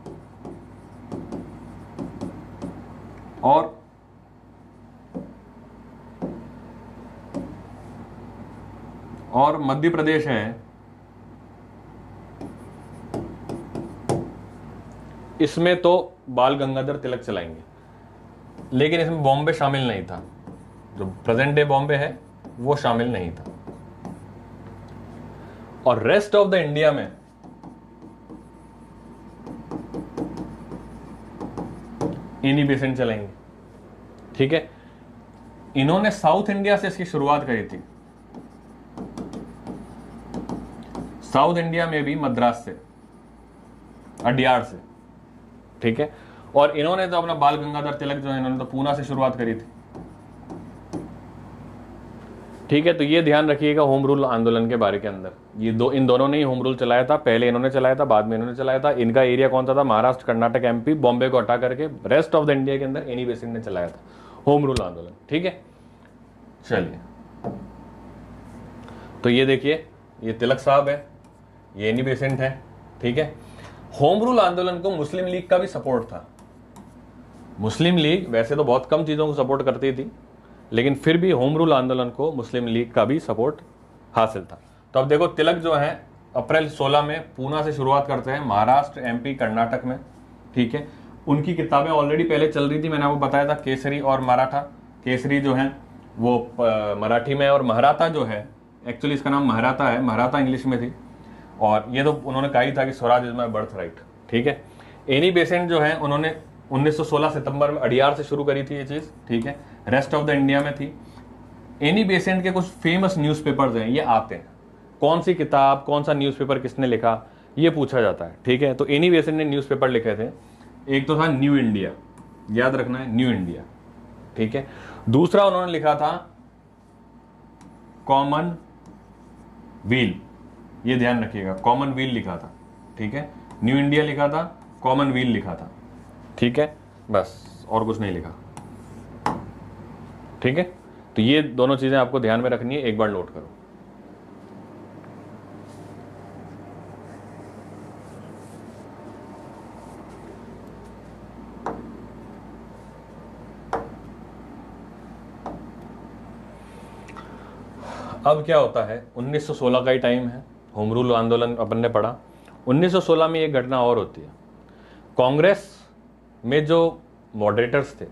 और मध्य प्रदेश है, इसमें तो बाल गंगाधर तिलक चलाएंगे, लेकिन इसमें बॉम्बे शामिल नहीं था। जो प्रेजेंट डे बॉम्बे है वो शामिल नहीं था। और रेस्ट ऑफ द इंडिया में एनी बेसेंट चलाएंगे। ठीक है, इन्होंने साउथ इंडिया से इसकी शुरुआत करी थी, साउथ इंडिया में भी मद्रास से, अडियार से। ठीक है, और इन्होंने तो अपना बाल गंगाधर तिलक जो है इन्होंने तो पूना से शुरुआत करी थी। ठीक है, तो ये ध्यान रखिएगा होम रूल आंदोलन के बारे के अंदर, इन दोनों ने ही होम रूल चलाया था। पहले इन्होंने चलाया था, बाद में इन्होंने चलाया था। इनका एरिया कौन सा था? महाराष्ट्र, कर्नाटक, एमपी, बॉम्बे को हटा करके रेस्ट ऑफ द इंडिया के अंदर एनी बेसेंट ने चलाया था होम रूल आंदोलन। ठीक है, चलिए, तो ये देखिए, ये तिलक साहब है, ये एनी बेसेंट है। ठीक है, होम रूल आंदोलन को मुस्लिम लीग का भी सपोर्ट था। मुस्लिम लीग वैसे तो बहुत कम चीजों को सपोर्ट करती थी, लेकिन फिर भी होम रूल आंदोलन को मुस्लिम लीग का भी सपोर्ट हासिल था। तो अब देखो, तिलक जो है अप्रैल 16 में पूना से शुरुआत करते हैं, महाराष्ट्र, एमपी, कर्नाटक में। ठीक है, उनकी किताबें ऑलरेडी पहले चल रही थी, मैंने आपको बताया था, केसरी और मराठा। केसरी जो है वो मराठी में, और महराता जो है, एक्चुअली इसका नाम महराता है, महराता इंग्लिश में थी। और ये तो उन्होंने कहा ही था कि Swaraj is my birth right. ठीक है, एनी बेसेंट जो है उन्होंने 1916 सितंबर में अडियार से शुरू करी थी ये चीज। ठीक है, रेस्ट ऑफ द इंडिया में थी। एनी बेसेंट के कुछ फेमस न्यूज़पेपर्स हैं, ये आते हैं, कौन सी किताब, कौन सा न्यूज़पेपर किसने लिखा, ये पूछा जाता है। ठीक है, तो एनी बेसेंट ने न्यूज़पेपर लिखे थे। एक तो था न्यू इंडिया, याद रखना है, न्यू इंडिया। ठीक है, दूसरा उन्होंने लिखा था कॉमन व्हील, ये ध्यान रखिएगा, कॉमन व्हील लिखा था। ठीक है, न्यू इंडिया लिखा था, कॉमन व्हील लिखा था। ठीक है, बस और कुछ नहीं लिखा। ठीक है, तो ये दोनों चीजें आपको ध्यान में रखनी है, एक बार नोट करो। अब क्या होता है, 1916 का ही टाइम है, होम रूल आंदोलन अपन ने पढ़ा। 1916 में एक घटना और होती है। कांग्रेस में जो मॉडरेटर्स थे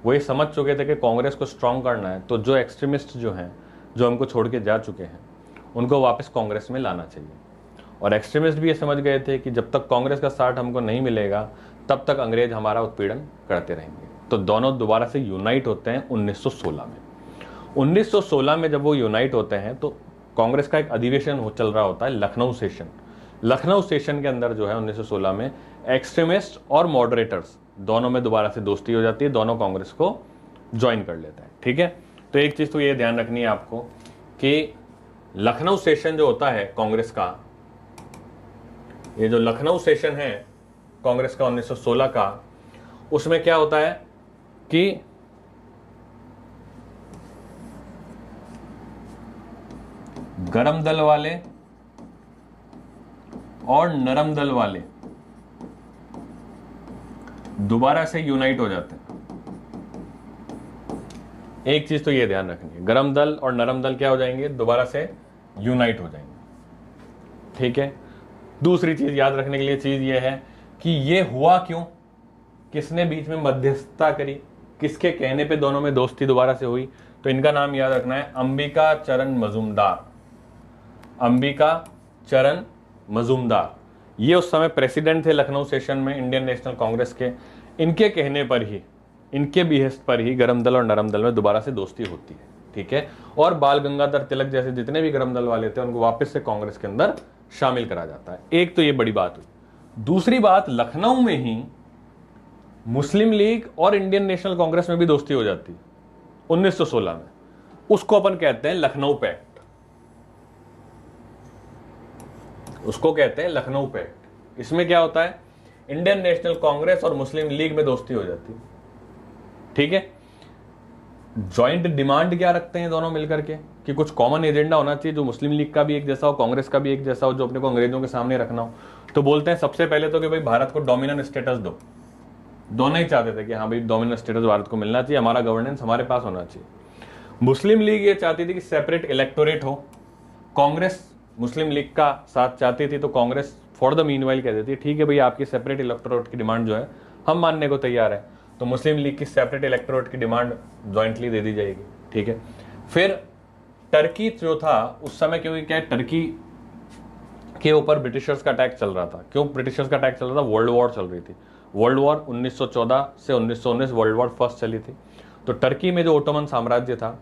वो ये समझ चुके थे कि कांग्रेस को स्ट्रांग करना है, तो जो एक्सट्रीमिस्ट जो हैं, जो हमको छोड़ के जा चुके हैं, उनको वापस कांग्रेस में लाना चाहिए। और एक्सट्रीमिस्ट भी ये समझ गए थे कि जब तक कांग्रेस का साथ हमको नहीं मिलेगा तब तक अंग्रेज हमारा उत्पीड़न करते रहेंगे। तो दोनों दोबारा से यूनाइट होते हैं 1916 में। 1916 में जब वो यूनाइट होते हैं तो कांग्रेस का एक अधिवेशन चल रहा होता है, लखनऊ सेशन। लखनऊ सेशन के अंदर जो है 1916 में एक्सट्रीमिस्ट और मॉडरेटर्स दोनों में दोबारा से दोस्ती हो जाती है, दोनों कांग्रेस को ज्वाइन कर लेते हैं। ठीक है, तो एक चीज तो ये ध्यान रखनी है आपको कि लखनऊ सेशन जो होता है कांग्रेस का, ये जो लखनऊ सेशन है कांग्रेस का 1916 का, उसमें क्या होता है कि गरम दल वाले और नरम दल वाले दोबारा से यूनाइट हो जाते हैं। एक चीज तो ये ध्यान रखनी है, गरम दल और नरम दल क्या हो जाएंगे, दोबारा से यूनाइट हो जाएंगे। ठीक है, दूसरी चीज याद रखने के लिए चीज ये है कि ये हुआ क्यों, किसने बीच में मध्यस्थता करी, किसके कहने पे दोनों में दोस्ती दोबारा से हुई। तो इनका नाम याद रखना है, अंबिका चरण मजूमदार। अंबिका चरण मजूमदार, ये उस समय प्रेसिडेंट थे लखनऊ सेशन में इंडियन नेशनल कांग्रेस के। इनके कहने पर ही, इनके बिहेस्ट पर ही गरम दल और नरम दल में दोबारा से दोस्ती होती है, ठीक है। और बाल गंगाधर तिलक जैसे जितने भी गरम दल वाले थे उनको वापस से कांग्रेस के अंदर शामिल करा जाता है। एक तो ये बड़ी बात हुई। दूसरी बात, लखनऊ में ही मुस्लिम लीग और इंडियन नेशनल कांग्रेस में भी दोस्ती हो जाती है 1916 में। उसको अपन कहते हैं लखनऊ पैक्ट, उसको कहते हैं लखनऊ पैक्ट। इसमें क्या होता है, इंडियन नेशनल कांग्रेस और मुस्लिम लीग में दोस्ती हो जाती है, ठीक है। जॉइंट डिमांड क्या रखते हैं दोनों मिलकर के, कि कुछ कॉमन एजेंडा होना चाहिए जो मुस्लिम लीग का भी एक जैसा हो, कांग्रेस का भी एक जैसा हो, जो अपने को अंग्रेजों के सामने रखना हो। तो बोलते हैं सबसे पहले तो कि भाई भारत को डोमिनेंट स्टेटस दो। दोनों ही चाहते थे कि हाँ भाई डोमिनेंट स्टेटस भारत को मिलना चाहिए, हमारा गवर्नेंस हमारे पास होना चाहिए। मुस्लिम लीग ये चाहती थी कि सेपरेट इलेक्टोरेट हो। कांग्रेस मुस्लिम लीग का साथ चाहती थी, तो कांग्रेस फॉर द मीनवाइल कह देती है ठीक है भाई आपकी सेपरेट इलेक्टोरेट की डिमांड जो है हम मानने को तैयार है। तो मुस्लिम लीग की सेपरेट इलेक्टोरेट की डिमांड ज्वाइंटली दे दी जाएगी, ठीक है। फिर टर्की जो था उस समय, क्योंकि क्या टर्की के ऊपर ब्रिटिशर्स का अटैक चल रहा था। क्यों ब्रिटिशर्स का अटैक चल रहा था, वर्ल्ड वॉर चल रही थी। वर्ल्ड वॉर 1914 से 1919 वर्ल्ड वॉर फर्स्ट चली थी। तो टर्की में जो ओटोमन साम्राज्य था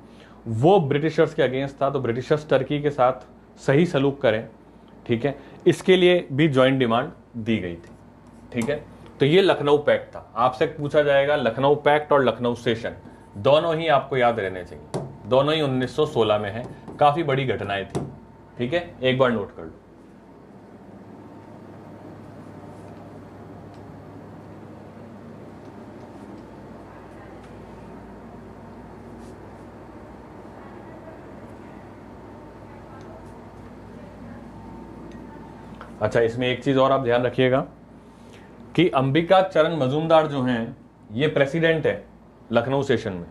वो ब्रिटिशर्स के अगेंस्ट था, तो ब्रिटिशर्स टर्की के साथ सही सलूक करें, ठीक है, इसके लिए भी ज्वाइंट डिमांड दी गई थी, ठीक है। तो ये लखनऊ पैक्ट था। आपसे पूछा जाएगा लखनऊ पैक्ट और लखनऊ सेशन दोनों ही आपको याद रहने चाहिए, दोनों ही 1916 में है। काफी बड़ी घटनाएं थी, ठीक है, एक बार नोट कर लो। अच्छा, इसमें एक चीज और आप ध्यान रखिएगा कि अंबिका चरण मजूमदार जो हैं ये प्रेसिडेंट है लखनऊ सेशन में,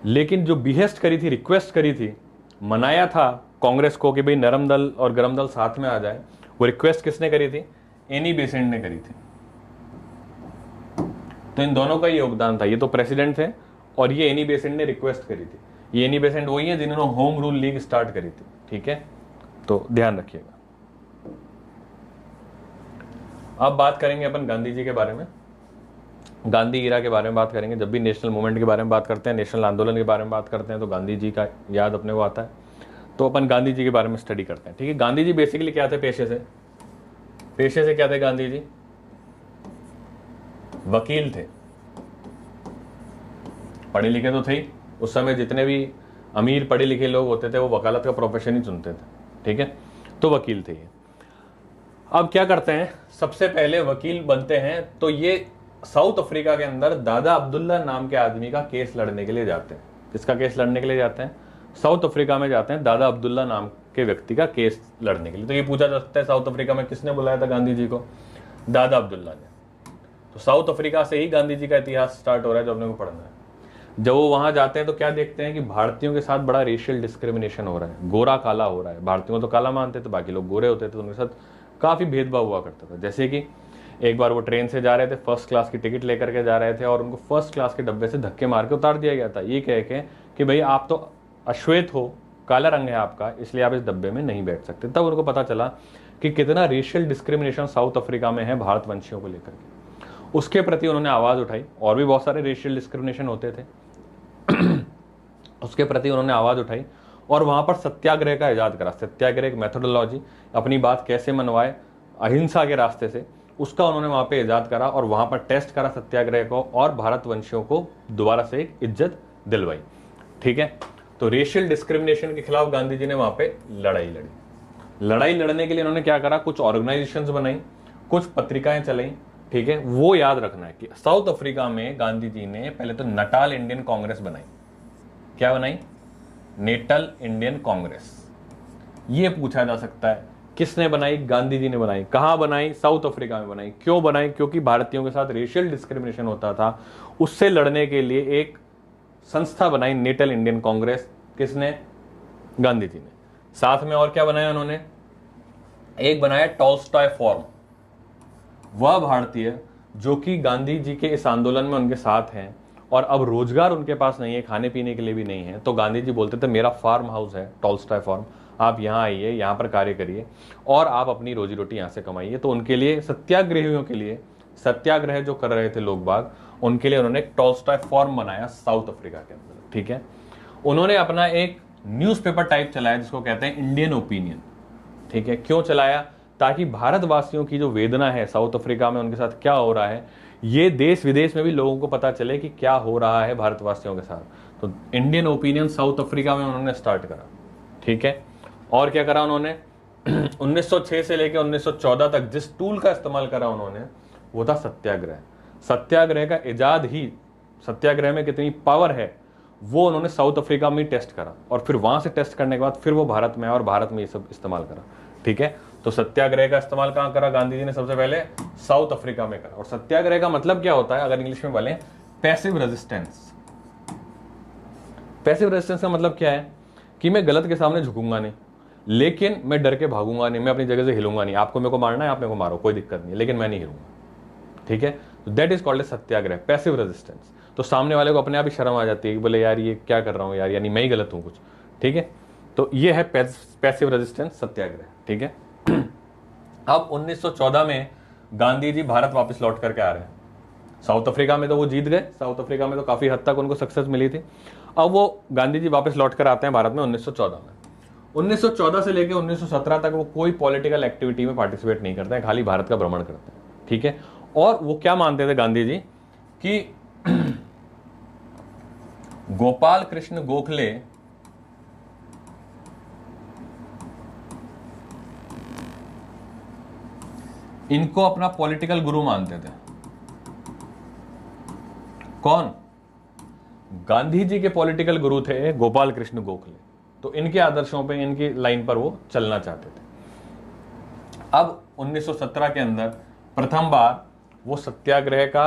लेकिन जो बिहेस्ट करी थी, रिक्वेस्ट करी थी, मनाया था कांग्रेस को कि भाई नरम दल और गरम दल साथ में आ जाए, वो रिक्वेस्ट किसने करी थी, एनी बेसेंट ने करी थी। तो इन दोनों का ही योगदान था। ये तो प्रेसिडेंट थे और ये एनी बेसेंट ने रिक्वेस्ट करी थी। ये एनी बेसेंट वही है जिन्होंने होम रूल लीग स्टार्ट करी थी, ठीक है। तो ध्यान रखिएगा। अब बात करेंगे अपन गांधी जी के बारे में, गांधी ईरा के बारे में बात करेंगे। जब भी नेशनल मूवमेंट के बारे में बात करते हैं, नेशनल आंदोलन के बारे में बात करते हैं, तो गांधी जी का याद अपने को आता है। तो अपन गांधी जी के बारे में स्टडी करते हैं, ठीक है। गांधी जी बेसिकली क्या थे पेशे से, पेशे से क्या थे गांधी जी, वकील थे। पढ़े लिखे तो थे ही, उस समय जितने भी अमीर पढ़े लिखे लोग होते थे वो वकालत का प्रोफेशन ही चुनते थे, ठीक है। तो वकील थे ये। अब क्या करते हैं, सबसे पहले वकील बनते हैं तो ये साउथ अफ्रीका के अंदर दादा अब्दुल्ला नाम के आदमी का केस लड़ने के लिए जाते हैं। किसका केस लड़ने के लिए जाते हैं, साउथ अफ्रीका में जाते हैं दादा अब्दुल्ला नाम के व्यक्ति का केस लड़ने के लिए। तो ये पूछा जा सकता है साउथ अफ्रीका में किसने बुलाया था गांधी जी को, दादा अब्दुल्ला ने। तो साउथ अफ्रीका से ही गांधी जी का इतिहास स्टार्ट हो रहा है जो अपने को पढ़ना है। जब वो वहां जाते हैं तो क्या देखते हैं कि भारतीयों के साथ बड़ा रेशियल डिस्क्रिमिनेशन हो रहा है, गोरा काला हो रहा है। भारतीयों को तो काला मानते थे, बाकी लोग गोरे होते थे, तो उनके साथ काफी भेदभाव हुआ करता था। जैसे कि एक बार वो ट्रेन से जा रहे थे, फर्स्ट क्लास की टिकट लेकर के जा रहे थे और उनको फर्स्ट क्लास के डब्बे से धक्के मार के उतार दिया गया था, ये कह के कि भाई आप तो अश्वेत हो, काला रंग है आपका, इसलिए आप इस डब्बे में नहीं बैठ सकते। तब उनको पता चला कि कितना रेशियल डिस्क्रिमिनेशन साउथ अफ्रीका में है भारतवंशियों को लेकर के। उसके प्रति उन्होंने आवाज उठाई। और भी बहुत सारे रेशियल डिस्क्रिमिनेशन होते थे उसके प्रति उन्होंने आवाज उठाई और वहां पर सत्याग्रह का इजाद करा। सत्याग्रह एक मेथोडोलॉजी, अपनी बात कैसे मनवाए अहिंसा के रास्ते से, उसका उन्होंने वहां पे इजाद करा और वहां पर टेस्ट करा सत्याग्रह को और भारतवंशियों को दोबारा से एक इज्जत दिलवाई, ठीक है। तो रेशियल डिस्क्रिमिनेशन के खिलाफ गांधी जी ने वहां पे लड़ाई लड़ी। लड़ाई लड़ने के लिए उन्होंने क्या करा, कुछ ऑर्गेनाइजेशंस बनाई, कुछ पत्रिकाएं चलाई, ठीक है। वो याद रखना है कि साउथ अफ्रीका में गांधी जी ने पहले तो नटाल इंडियन कांग्रेस बनाई। क्या बनाई, नेटल इंडियन कांग्रेस। ये पूछा जा सकता है किसने बनाई, गांधी जी ने बनाई। कहां बनाई, साउथ अफ्रीका में बनाई। क्यों बनाई, क्योंकि भारतीयों के साथ रेशियल डिस्क्रिमिनेशन होता था, उससे लड़ने के लिए एक संस्था बनाई नेटल इंडियन कांग्रेस। किसने, गांधी जी ने। साथ में और क्या बनाया उन्होंने, एक बनाया टॉल्स्टॉय फॉर्म। वह भारतीय जो कि गांधी जी के इस आंदोलन में उनके साथ हैं और अब रोजगार उनके पास नहीं है, खाने पीने के लिए भी नहीं है, तो गांधी जी बोलते थे मेरा फार्म हाउस है टॉल्स्टॉय फार्म, आप यहाँ आइए, यहाँ पर कार्य करिए और आप अपनी रोजी रोटी यहाँ से कमाइए। तो उनके लिए, सत्याग्रहियों के लिए, सत्याग्रह जो कर रहे थे लोग बाग, उनके लिए उन्होंने एक टॉल्स्टॉय फॉर्म बनाया साउथ अफ्रीका के अंदर, ठीक है। उन्होंने अपना एक न्यूज़पेपर टाइप चलाया जिसको कहते हैं इंडियन ओपिनियन, ठीक है। क्यों चलाया? ताकि भारतवासियों की जो वेदना है साउथ अफ्रीका में, उनके साथ क्या हो रहा है, ये देश विदेश में भी लोगों को पता चले कि क्या हो रहा है भारतवासियों के साथ। तो इंडियन ओपिनियन साउथ अफ्रीका में उन्होंने स्टार्ट करा, ठीक है। और क्या करा उन्होंने 1906 से लेकर 1914 तक जिस टूल का इस्तेमाल करा उन्होंने, वो था सत्याग्रह। सत्याग्रह का इजाद ही, सत्याग्रह में कितनी पावर है वो उन्होंने साउथ अफ्रीका में टेस्ट करा, और फिर वहां से टेस्ट करने के बाद फिर वो भारत में आया और भारत में ये सब इस्तेमाल करा, ठीक है। तो सत्याग्रह का इस्तेमाल कहां करा गांधी जी ने? सबसे पहले साउथ अफ्रीका में करा। और सत्याग्रह का मतलब क्या होता है अगर इंग्लिश में बोले? Passive resistance. पैसिव रेजिस्टेंस का मतलब क्या है कि मैं गलत के सामने झुकूंगा नहीं, लेकिन मैं डर के भागूंगा नहीं, मैं अपनी जगह से हिलूंगा नहीं। आपको मेरे को मारना है, आप मेरे को मारो, कोई दिक्कत नहीं, लेकिन मैं नहीं हिलूंगा, ठीक है। तो that is called a Satyagraha, passive resistance. तो सामने वाले को अपने आप ही शर्म आ जाती है कि बोले यार ये क्या कर रहा हूं यार, यानी मैं ही गलत हूं कुछ, ठीक है। तो ये है पैसिव रेजिस्टेंस, सत्याग्रह, ठीक है। अब 1914 में गांधी जी भारत वापस लौट करके आ रहे हैं। साउथ अफ्रीका में तो वो जीत गए, साउथ अफ्रीका में तो काफी हद तक उनको सक्सेस मिली थी। अब वो गांधी जी वापस लौट कर आते हैं भारत में 1914 में। 1914 से लेकर 1917 तक वो कोई पॉलिटिकल एक्टिविटी में पार्टिसिपेट नहीं करते हैं, खाली भारत का भ्रमण करते हैं, ठीक है। और वो क्या मानते थे गांधी जी कि गोपाल कृष्ण गोखले इनको अपना पॉलिटिकल गुरु मानते थे। कौन? गांधी जी के पॉलिटिकल गुरु थे गोपाल कृष्ण गोखले। तो इनके आदर्शों पे, इनकी लाइन पर वो चलना चाहते थे। अब 1917 के अंदर प्रथम बार वो सत्याग्रह का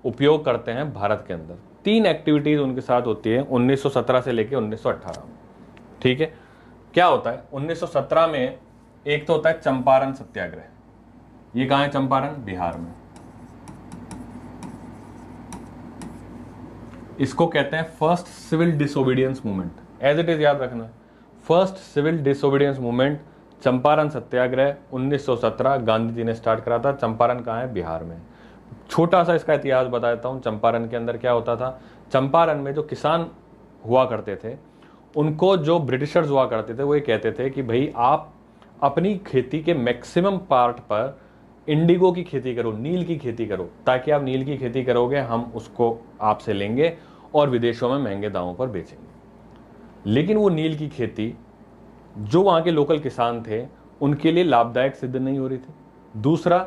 उपयोग करते हैं भारत के अंदर। 3 एक्टिविटीज उनके साथ होती है 1917 से लेकर 1918 में, ठीक है। क्या होता है 1917 में? एक तो होता है चंपारण सत्याग्रह। ये कहां है चंपारण? बिहार में। इसको कहते हैं first civil disobedience movement, as it is याद रखना। First civil disobedience movement, Champaran Satyagraha 1917 Gandhi ji ने स्टार्ट करा था। चंपारण कहां है? बिहार में। छोटा सा इसका इतिहास बता देता हूं। चंपारण के अंदर क्या होता था? चंपारण में जो किसान हुआ करते थे, उनको जो ब्रिटिशर्स हुआ करते थे वो ये कहते थे कि भाई आप अपनी खेती के मैक्सिमम पार्ट पर इंडिगो की खेती करो, नील की खेती करो, ताकि आप नील की खेती करोगे, हम उसको आपसे लेंगे और विदेशों में महंगे दामों पर बेचेंगे। लेकिन वो नील की खेती जो वहां के लोकल किसान थे उनके लिए लाभदायक सिद्ध नहीं हो रही थी। दूसरा,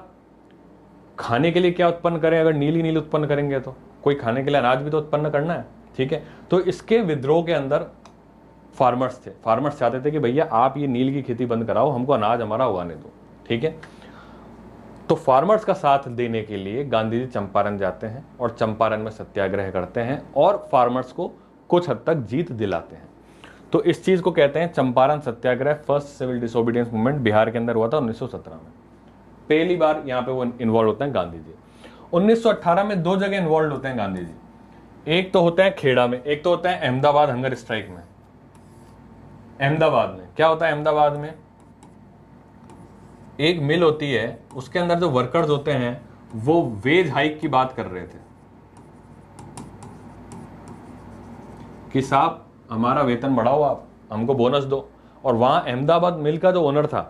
खाने के लिए क्या उत्पन्न करें? अगर नील ही नील उत्पन्न करेंगे तो कोई खाने के लिए अनाज भी तो उत्पन्न करना है, ठीक है। तो इसके विद्रोह के अंदर फार्मर्स थे। फार्मर्स चाहते थे कि भैया आप ये नील की खेती बंद कराओ, हमको अनाज हमारा उगाने दो, ठीक है। तो फार्मर्स का साथ देने के लिए गांधी जी चंपारण जाते हैं और चंपारण में सत्याग्रह करते हैं और फार्मर्स को कुछ हद तक जीत दिलाते हैं। तो इस चीज को कहते हैं Champaran Satyagraha. First civil disobedience movement Bihar के अंदर हुआ था 1917 में। पहली बार यहां पे वो इन्वॉल्व होते हैं गांधी जी। 1918 में 2 जगह इन्वॉल्व होते हैं गांधी जी। एक तो होता है खेड़ा में, एक तो होता है अहमदाबाद हंगर स्ट्राइक में। अहमदाबाद में क्या होता है? अहमदाबाद में एक मिल होती है, उसके अंदर जो वर्कर्स होते हैं वो वेज हाइक की बात कर रहे थे कि साहब हमारा वेतन बढ़ाओ, आप हमको बोनस दो। और वहां अहमदाबाद मिल का जो ओनर था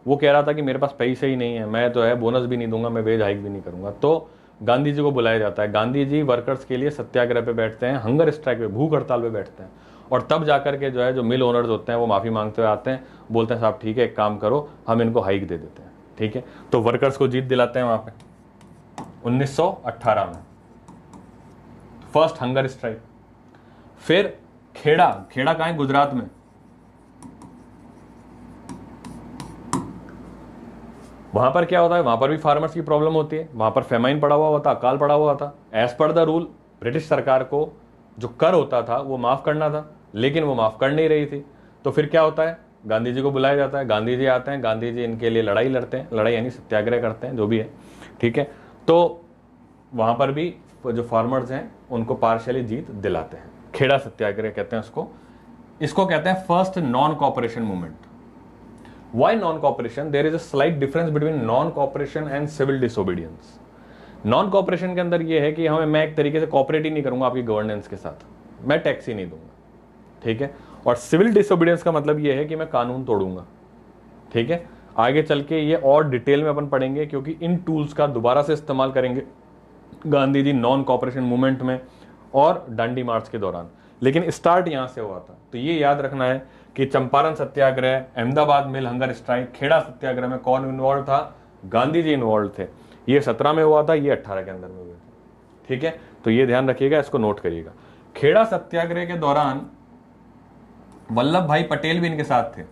वो कह रहा था कि मेरे पास पैसे ही नहीं है, मैं तो है बोनस भी नहीं दूंगा, मैं वेज हाइक भी नहीं करूंगा। तो गांधी जी को बुलाया जाता है। गांधी जी वर्कर्स के लिए सत्याग्रह पे बैठते हैं, हंगर स्ट्राइक पे, भूख हड़ताल पे बैठते हैं। और तब जाकर के जो मिल ओनर्स होते हैं वो माफी मांगते हुए आते हैं, बोलते हैं साहब ठीक है एक काम करो, हम इनको हाइक दे देते हैं, ठीक है। तो वर्कर्स को जीत दिलाते हैं वहां पे 1918 में, फर्स्ट हंगर स्ट्राइक। फिर खेड़ा, खेड़ा कहां है? गुजरात में। वहां पर क्या होता है? वहां पर भी फार्मर्स की प्रॉब्लम होती है, वहां पर फेमाइन पड़ा हुआ होता, अकाल पड़ा हुआ था। As per the rule British सरकार को जो कर होता था वो माफ करना था, लेकिन वो माफ कर नहीं रही थी। तो फिर क्या होता है? गांधी जी को बुलाया जाता है, गांधी जी आते हैं, गांधी जी इनके लिए लड़ाई लड़ते हैं, लड़ाई यानी सत्याग्रह करते हैं, जो भी है, ठीक है। तो वहां पर भी जो फार्मर्स हैं उनको पार्शियली जीत दिलाते हैं। खेड़ा सत्याग्रह कहते हैं उसको। इसको कहते हैं first non cooperation movement. Why non-cooperation? There is a slight difference between non-cooperation and civil disobedience. Non-cooperation के अंदर ये है कि हमें, मैं एक तरीके से कॉपरेट ही नहीं करूंगा आपकी गवर्नेंस के साथ, मैं टैक्स ही नहीं दूंगा, ठीक है। और सिविल डिसोबीडियंस का मतलब ये है कि मैं कानून तोड़ूंगा, ठीक है। आगे चल के ये और डिटेल में अपन पढ़ेंगे, क्योंकि इन टूल्स का दोबारा से इस्तेमाल करेंगे Gandhi ji non cooperation movement में और डांडी मार्च के दौरान। लेकिन स्टार्ट यहां से हुआ था। तो ये याद रखना है कि चंपारण सत्याग्रह, अहमदाबाद मिल हंगर स्ट्राइक, खेड़ा सत्याग्रह में कौन इन्वॉल्व था? गांधी जी इन्वॉल्व थे। ये 17 में हुआ था, ये 18 के अंदर में हुए थे, ठीक है। तो ये ध्यान रखिएगा, इसको नोट करिएगा। खेड़ा सत्याग्रह के दौरान वल्लभ भाई पटेल भी इनके साथ थे,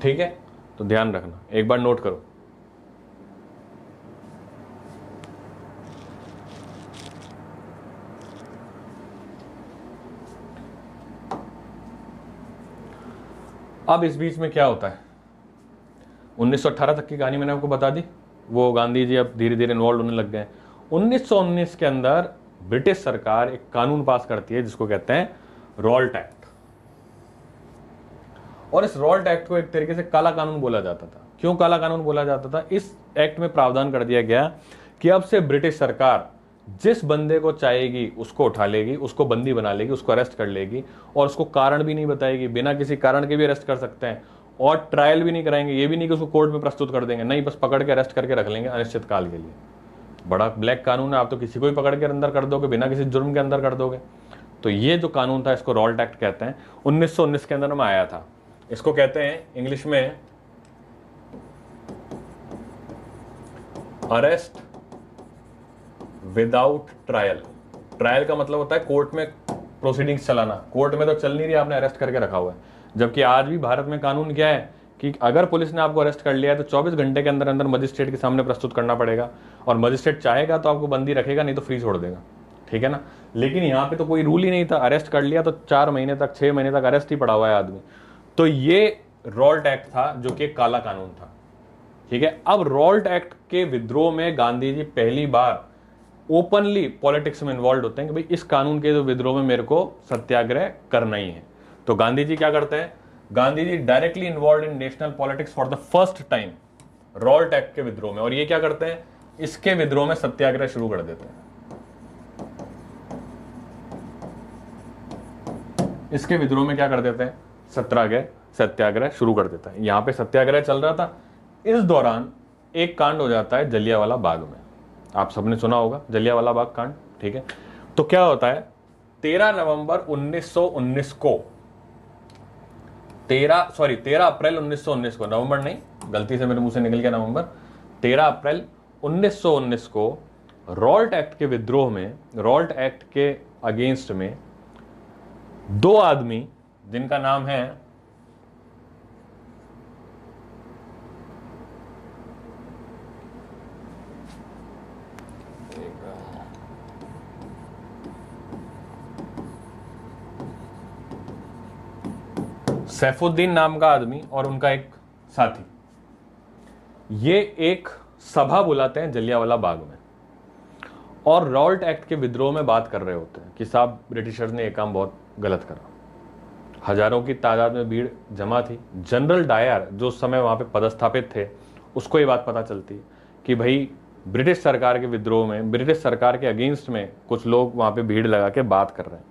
ठीक है। तो ध्यान रखना, एक बार नोट करो। अब इस बीच में क्या होता है? 1918 तक की कहानी मैंने आपको बता दी। वो गांधी जी अब धीरे धीरे इन्वॉल्व होने लग गए। 1919 के अंदर ब्रिटिश सरकार एक कानून पास करती है जिसको कहते हैं रॉल्ट एक्ट। और इस रॉल्ट एक्ट को एक तरीके से काला कानून बोला जाता था। क्यों काला कानून बोला जाता था? इस एक्ट में प्रावधान कर दिया गया कि अब से ब्रिटिश सरकार जिस बंदे को चाहेगी उसको उठा लेगी, उसको बंदी बना लेगी, उसको अरेस्ट कर लेगी और उसको कारण भी नहीं बताएगी। बिना किसी कारण के भी अरेस्ट कर सकते हैं और ट्रायल भी नहीं कराएंगे। ये भी नहीं कि उसको कोर्ट में प्रस्तुत कर देंगे, नहीं, बस पकड़ के अरेस्ट करके रख लेंगे अनिश्चित काल के लिए। बड़ा ब्लैक कानून है। आप तो किसी को भी पकड़ के अंदर कर दोगे, बिना किसी जुर्म के अंदर कर दोगे। तो ये जो कानून था इसको रॉल्ट एक्ट कहते हैं। 1919 के अंदर में आया था। इसको कहते हैं इंग्लिश में अरेस्ट विदाउट ट्रायल। ट्रायल का मतलब होता है कोर्ट में प्रोसीडिंग्स चलाना। कोर्ट में तो चल नहीं रही, आपने अरेस्ट करके रखा हुआ है। जबकि आज भी भारत में कानून क्या है कि अगर पुलिस ने आपको अरेस्ट कर लिया है तो 24 घंटे के अंदर अंदर मजिस्ट्रेट के सामने प्रस्तुत करना पड़ेगा। और मजिस्ट्रेट चाहेगा तो आपको बंदी रखेगा, नहीं तो फ्री छोड़ देगा, ठीक है ना। लेकिन यहाँ पे तो कोई रूल ही नहीं था। अरेस्ट कर लिया तो 4 महीने तक, 6 महीने तक अरेस्ट ही पड़ा हुआ है आदमी। तो ये रॉल्ट एक्ट था जो कि काला कानून था, ठीक है। अब रॉल्ट एक्ट के विद्रोह में गांधी जी पहली बार ओपनली पॉलिटिक्स में इन्वॉल्व होते हैं कि भाई इस कानून के जो विद्रोह में मेरे को सत्याग्रह करना ही है। तो गांधी जी क्या करते हैं? Gandhi ji directly involve in national politics for the first time Rowlatt Act के विद्रोह में। और ये क्या करते हैं? इसके विद्रोह में सत्याग्रह शुरू कर देते हैं। इसके विद्रोह में क्या कर देते हैं? सत्याग्रह शुरू कर देता है। यहां पे सत्याग्रह चल रहा था। इस दौरान एक कांड हो जाता है जलियांवाला बाग में। आप सबने सुना होगा जलियांवाला बाग कांड, ठीक है। तो क्या होता है? 13 नवंबर 1919 को 13 अप्रैल 1919 को, नवंबर नहीं, गलती से मेरे मुंह से निकल गया नवंबर। 13 अप्रैल 1919 को रॉल्ट एक्ट के विद्रोह में, रॉल्ट एक्ट के अगेंस्ट में 2 आदमी जिनका नाम है सैफुद्दीन नाम का आदमी और उनका एक साथी, ये एक सभा बुलाते हैं जलियांवाला बाग में और रॉल्ट एक्ट के विद्रोह में बात कर रहे होते हैं कि साहब ब्रिटिशर्स ने एक काम बहुत गलत करा। हजारों की तादाद में भीड़ जमा थी। जनरल डायर जो उस समय वहां पे पदस्थापित थे, उसको ये बात पता चलती है कि भाई ब्रिटिश सरकार के विद्रोह में, ब्रिटिश सरकार के अगेंस्ट में कुछ लोग वहां पे भीड़ लगा के बात कर रहे हैं।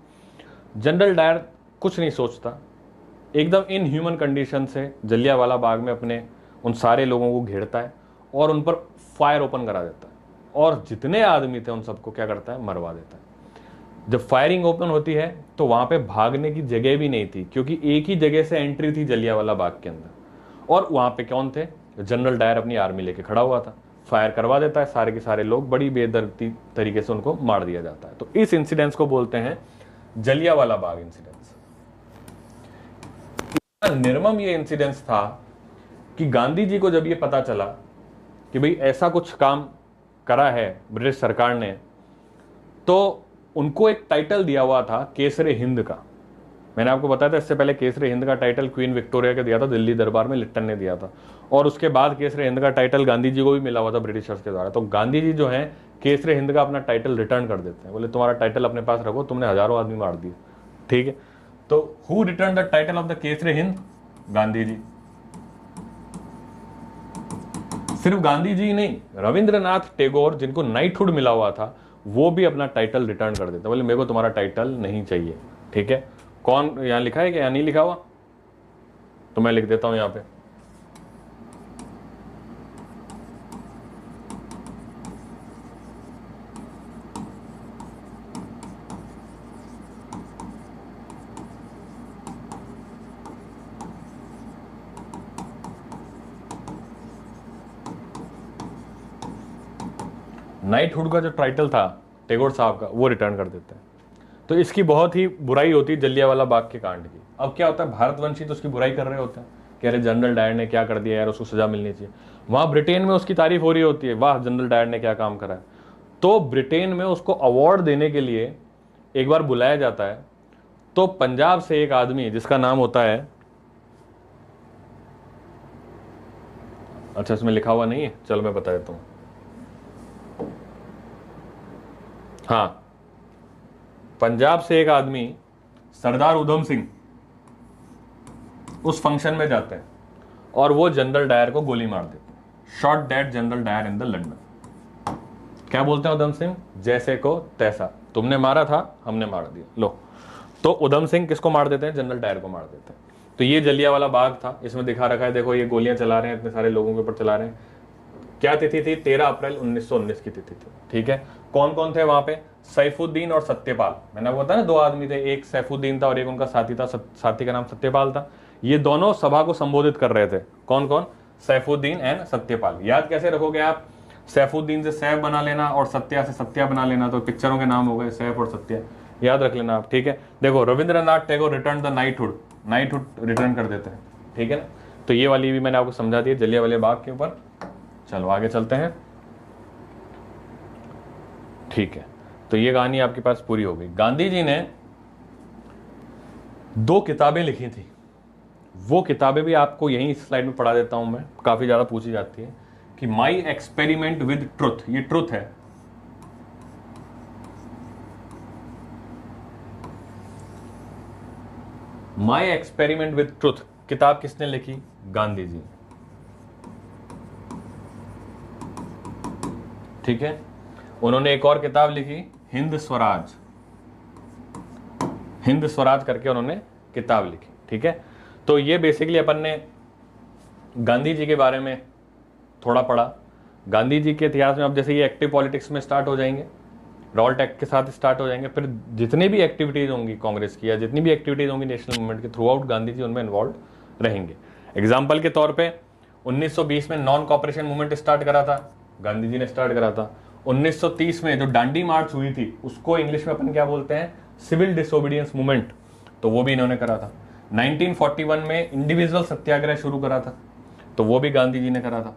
जनरल डायर कुछ नहीं सोचता, एकदम इन ह्यूमन कंडीशन से जलियांवाला बाग में अपने उन सारे लोगों को घेरता है और उन पर फायर ओपन करा देता है और जितने आदमी थे उन सबको क्या करता है? मरवा देता है। जब फायरिंग ओपन होती है तो वहां पे भागने की जगह भी नहीं थी, क्योंकि एक ही जगह से एंट्री थी जलियांवाला बाग के अंदर। और वहां पे कौन थे? जनरल डायर अपनी आर्मी लेके खड़ा हुआ था। फायर करवा देता है, सारे के सारे लोग, बड़ी बेदर्दी तरीके से उनको मार दिया जाता है। तो इस इंसिडेंस को बोलते हैं जलियांवाला बाग इंसिडेंस। निर्मम ये इंसिडेंस था कि गांधी जी को जब ये पता चला कि भाई ऐसा कुछ काम करा है ब्रिटिश सरकार ने, तो उनको एक टाइटल दिया हुआ था केसरे हिंद का। मैंने आपको बताया था इससे पहले केसरे हिंद का टाइटल क्वीन विक्टोरिया का दिया था, दिल्ली दरबार में लिट्टन ने दिया था। और उसके बाद केसरे हिंद का टाइटल गांधी जी को भी मिला हुआ था ब्रिटिशर्स के द्वारा। तो गांधी जी जो है केसरे हिंद का अपना टाइटल रिटर्न कर देते हैं। बोले तुम्हारा टाइटल अपने पास रखो, तुमने हजारों आदमी मार दिए, ठीक है, तो who return the title of the Kesari Hind? Gandhi ji. सिर्फ गांधी जी नहीं, रविंद्रनाथ टैगोर जिनको नाइटहुड मिला हुआ था वो भी अपना टाइटल रिटर्न कर देते, बोले मेरे को तुम्हारा टाइटल नहीं चाहिए। ठीक है, कौन यहां लिखा है कि यहां नहीं लिखा हुआ? तो मैं लिख देता हूं यहां पे, नाइटहुड का जो टाइटल था टैगोर साहब का वो रिटर्न कर देते हैं। तो इसकी बहुत ही बुराई होती है जलियांवाला बाग के कांड की। अब क्या होता है, भारतवंशी तो उसकी बुराई कर रहे होते हैं कि अरे जनरल डायर ने क्या कर दिया यार, उसको सजा मिलनी चाहिए। वहां ब्रिटेन में उसकी तारीफ हो रही होती है, वाह जनरल डायर ने क्या काम करा है। तो ब्रिटेन में उसको अवार्ड देने के लिए एक बार बुलाया जाता है, तो पंजाब से एक आदमी जिसका नाम होता है, अच्छा इसमें लिखा हुआ नहीं है, चलो मैं बता देता हूं। हाँ, पंजाब से एक आदमी सरदार उधम सिंह उस फंक्शन में जाते हैं और वो जनरल डायर को गोली मार देते हैं। Shot that general Dyer in the London. क्या बोलते हैं उधम सिंह? जैसे को तैसा, तुमने मारा था हमने मार दिया, लो। तो उधम सिंह किसको मार देते हैं? जनरल डायर को मार देते हैं। तो ये जलियांवाला बाग था, इसमें दिखा रखा है, देखो ये गोलियां चला रहे हैं, इतने सारे लोगों के ऊपर चला रहे हैं। क्या तिथि थी? 13 अप्रैल 1919 की तिथि थी। ठीक है, कौन कौन थे वहां पे? सैफुद्दीन और सत्यपाल। मैंने आपको बताया ना, दो आदमी थे, एक सैफुद्दीन था और एक उनका साथी था, साथी का नाम सत्यपाल था। ये दोनों सभा को संबोधित कर रहे थे। कौन कौन? सैफुद्दीन एंड सत्यपाल। याद कैसे रखोगे आप? सैफुद्दीन से सैफ बना लेना और सत्या से सत्या बना लेना, तो पिक्चरों के नाम हो गए सैफ और सत्या, याद रख लेना आप। ठीक है, देखो Rabindranath Tagore return the knighthood, knighthood return कर देते हैं। ठीक है ना, तो ये वाली भी मैंने आपको समझा दी जलियांवाले बाग के ऊपर। चलो आगे चलते हैं। ठीक है, तो ये कहानी आपके पास पूरी हो गई। गांधी जी ने 2 किताबें लिखी थी, वो किताबें भी आपको यहीं स्लाइड में पढ़ा देता हूं मैं, काफी ज्यादा पूछी जाती है कि माई एक्सपेरिमेंट विद ट्रुथ, ये ट्रुथ है। माई एक्सपेरिमेंट विद ट्रुथ किताब किसने लिखी? गांधी जी। ठीक है, उन्होंने एक और किताब लिखी, हिंद स्वराज, हिंद स्वराज करके उन्होंने किताब लिखी। ठीक है, तो ये बेसिकली अपन ने गांधी जी के बारे में थोड़ा पढ़ा। गांधी जी के इतिहास में अब जैसे ये एक्टिव पॉलिटिक्स में स्टार्ट हो जाएंगे, रॉल्ट एक्ट के साथ स्टार्ट हो जाएंगे, फिर जितनी भी एक्टिविटीज होंगी कांग्रेस की या जितनी भी एक्टिविटीज होंगी नेशनल मूवमेंट की, थ्रू आउट गांधी जी उनमें इन्वॉल्व रहेंगे। एग्जाम्पल के तौर पे 1920 में नॉन कॉपरेशन मूवमेंट स्टार्ट करा था, गांधी जी ने स्टार्ट करा था। 1930 में जो डांडी मार्च हुई थी उसको इंग्लिश में अपन क्या बोलते हैं? सिविल डिसोबीडियंस मूवमेंट, तो वो भी इन्होंने करा था। 1941 में इंडिविजुअल सत्याग्रह शुरू करा था, तो वो भी गांधी जी ने करा था।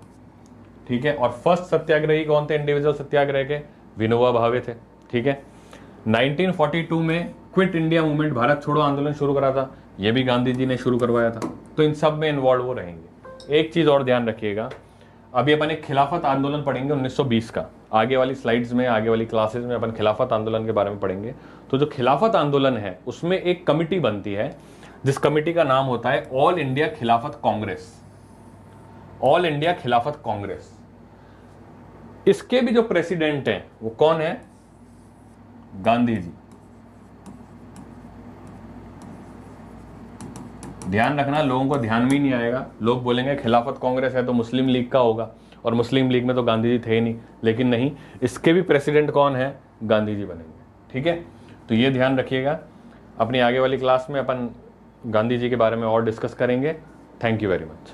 ठीक है, और फर्स्ट सत्याग्रही कौन थे इंडिविजुअल सत्याग्रह के? विनोबा भावे थे। ठीक है, 1942 में क्विट इंडिया मूवमेंट, भारत छोड़ो आंदोलन शुरू करा था, ये भी गांधी जी ने शुरू करवाया था। तो इन सब में इन्वॉल्व वो रहेंगे। एक चीज और ध्यान रखिएगा, अभी अपन एक खिलाफत आंदोलन पढ़ेंगे 1920 का, आगे वाली स्लाइड्स में, आगे वाली क्लासेस में अपन खिलाफत आंदोलन के बारे में पढ़ेंगे। तो जो खिलाफत आंदोलन है उसमें एक कमिटी बनती है, जिस कमिटी का नाम होता है ऑल इंडिया खिलाफत कांग्रेस, ऑल इंडिया खिलाफत कांग्रेस। इसके भी जो प्रेसिडेंट हैं वो कौन है? गांधी जी। ध्यान रखना, लोगों को ध्यान में ही नहीं आएगा, लोग बोलेंगे खिलाफत कांग्रेस है तो मुस्लिम लीग का होगा, और मुस्लिम लीग में तो गांधी जी थे ही नहीं। लेकिन नहीं, इसके भी प्रेसिडेंट कौन है? गांधी जी बनेंगे। ठीक है, तो ये ध्यान रखिएगा। अपनी आगे वाली क्लास में अपन गांधी जी के बारे में और डिस्कस करेंगे। Thank you very much.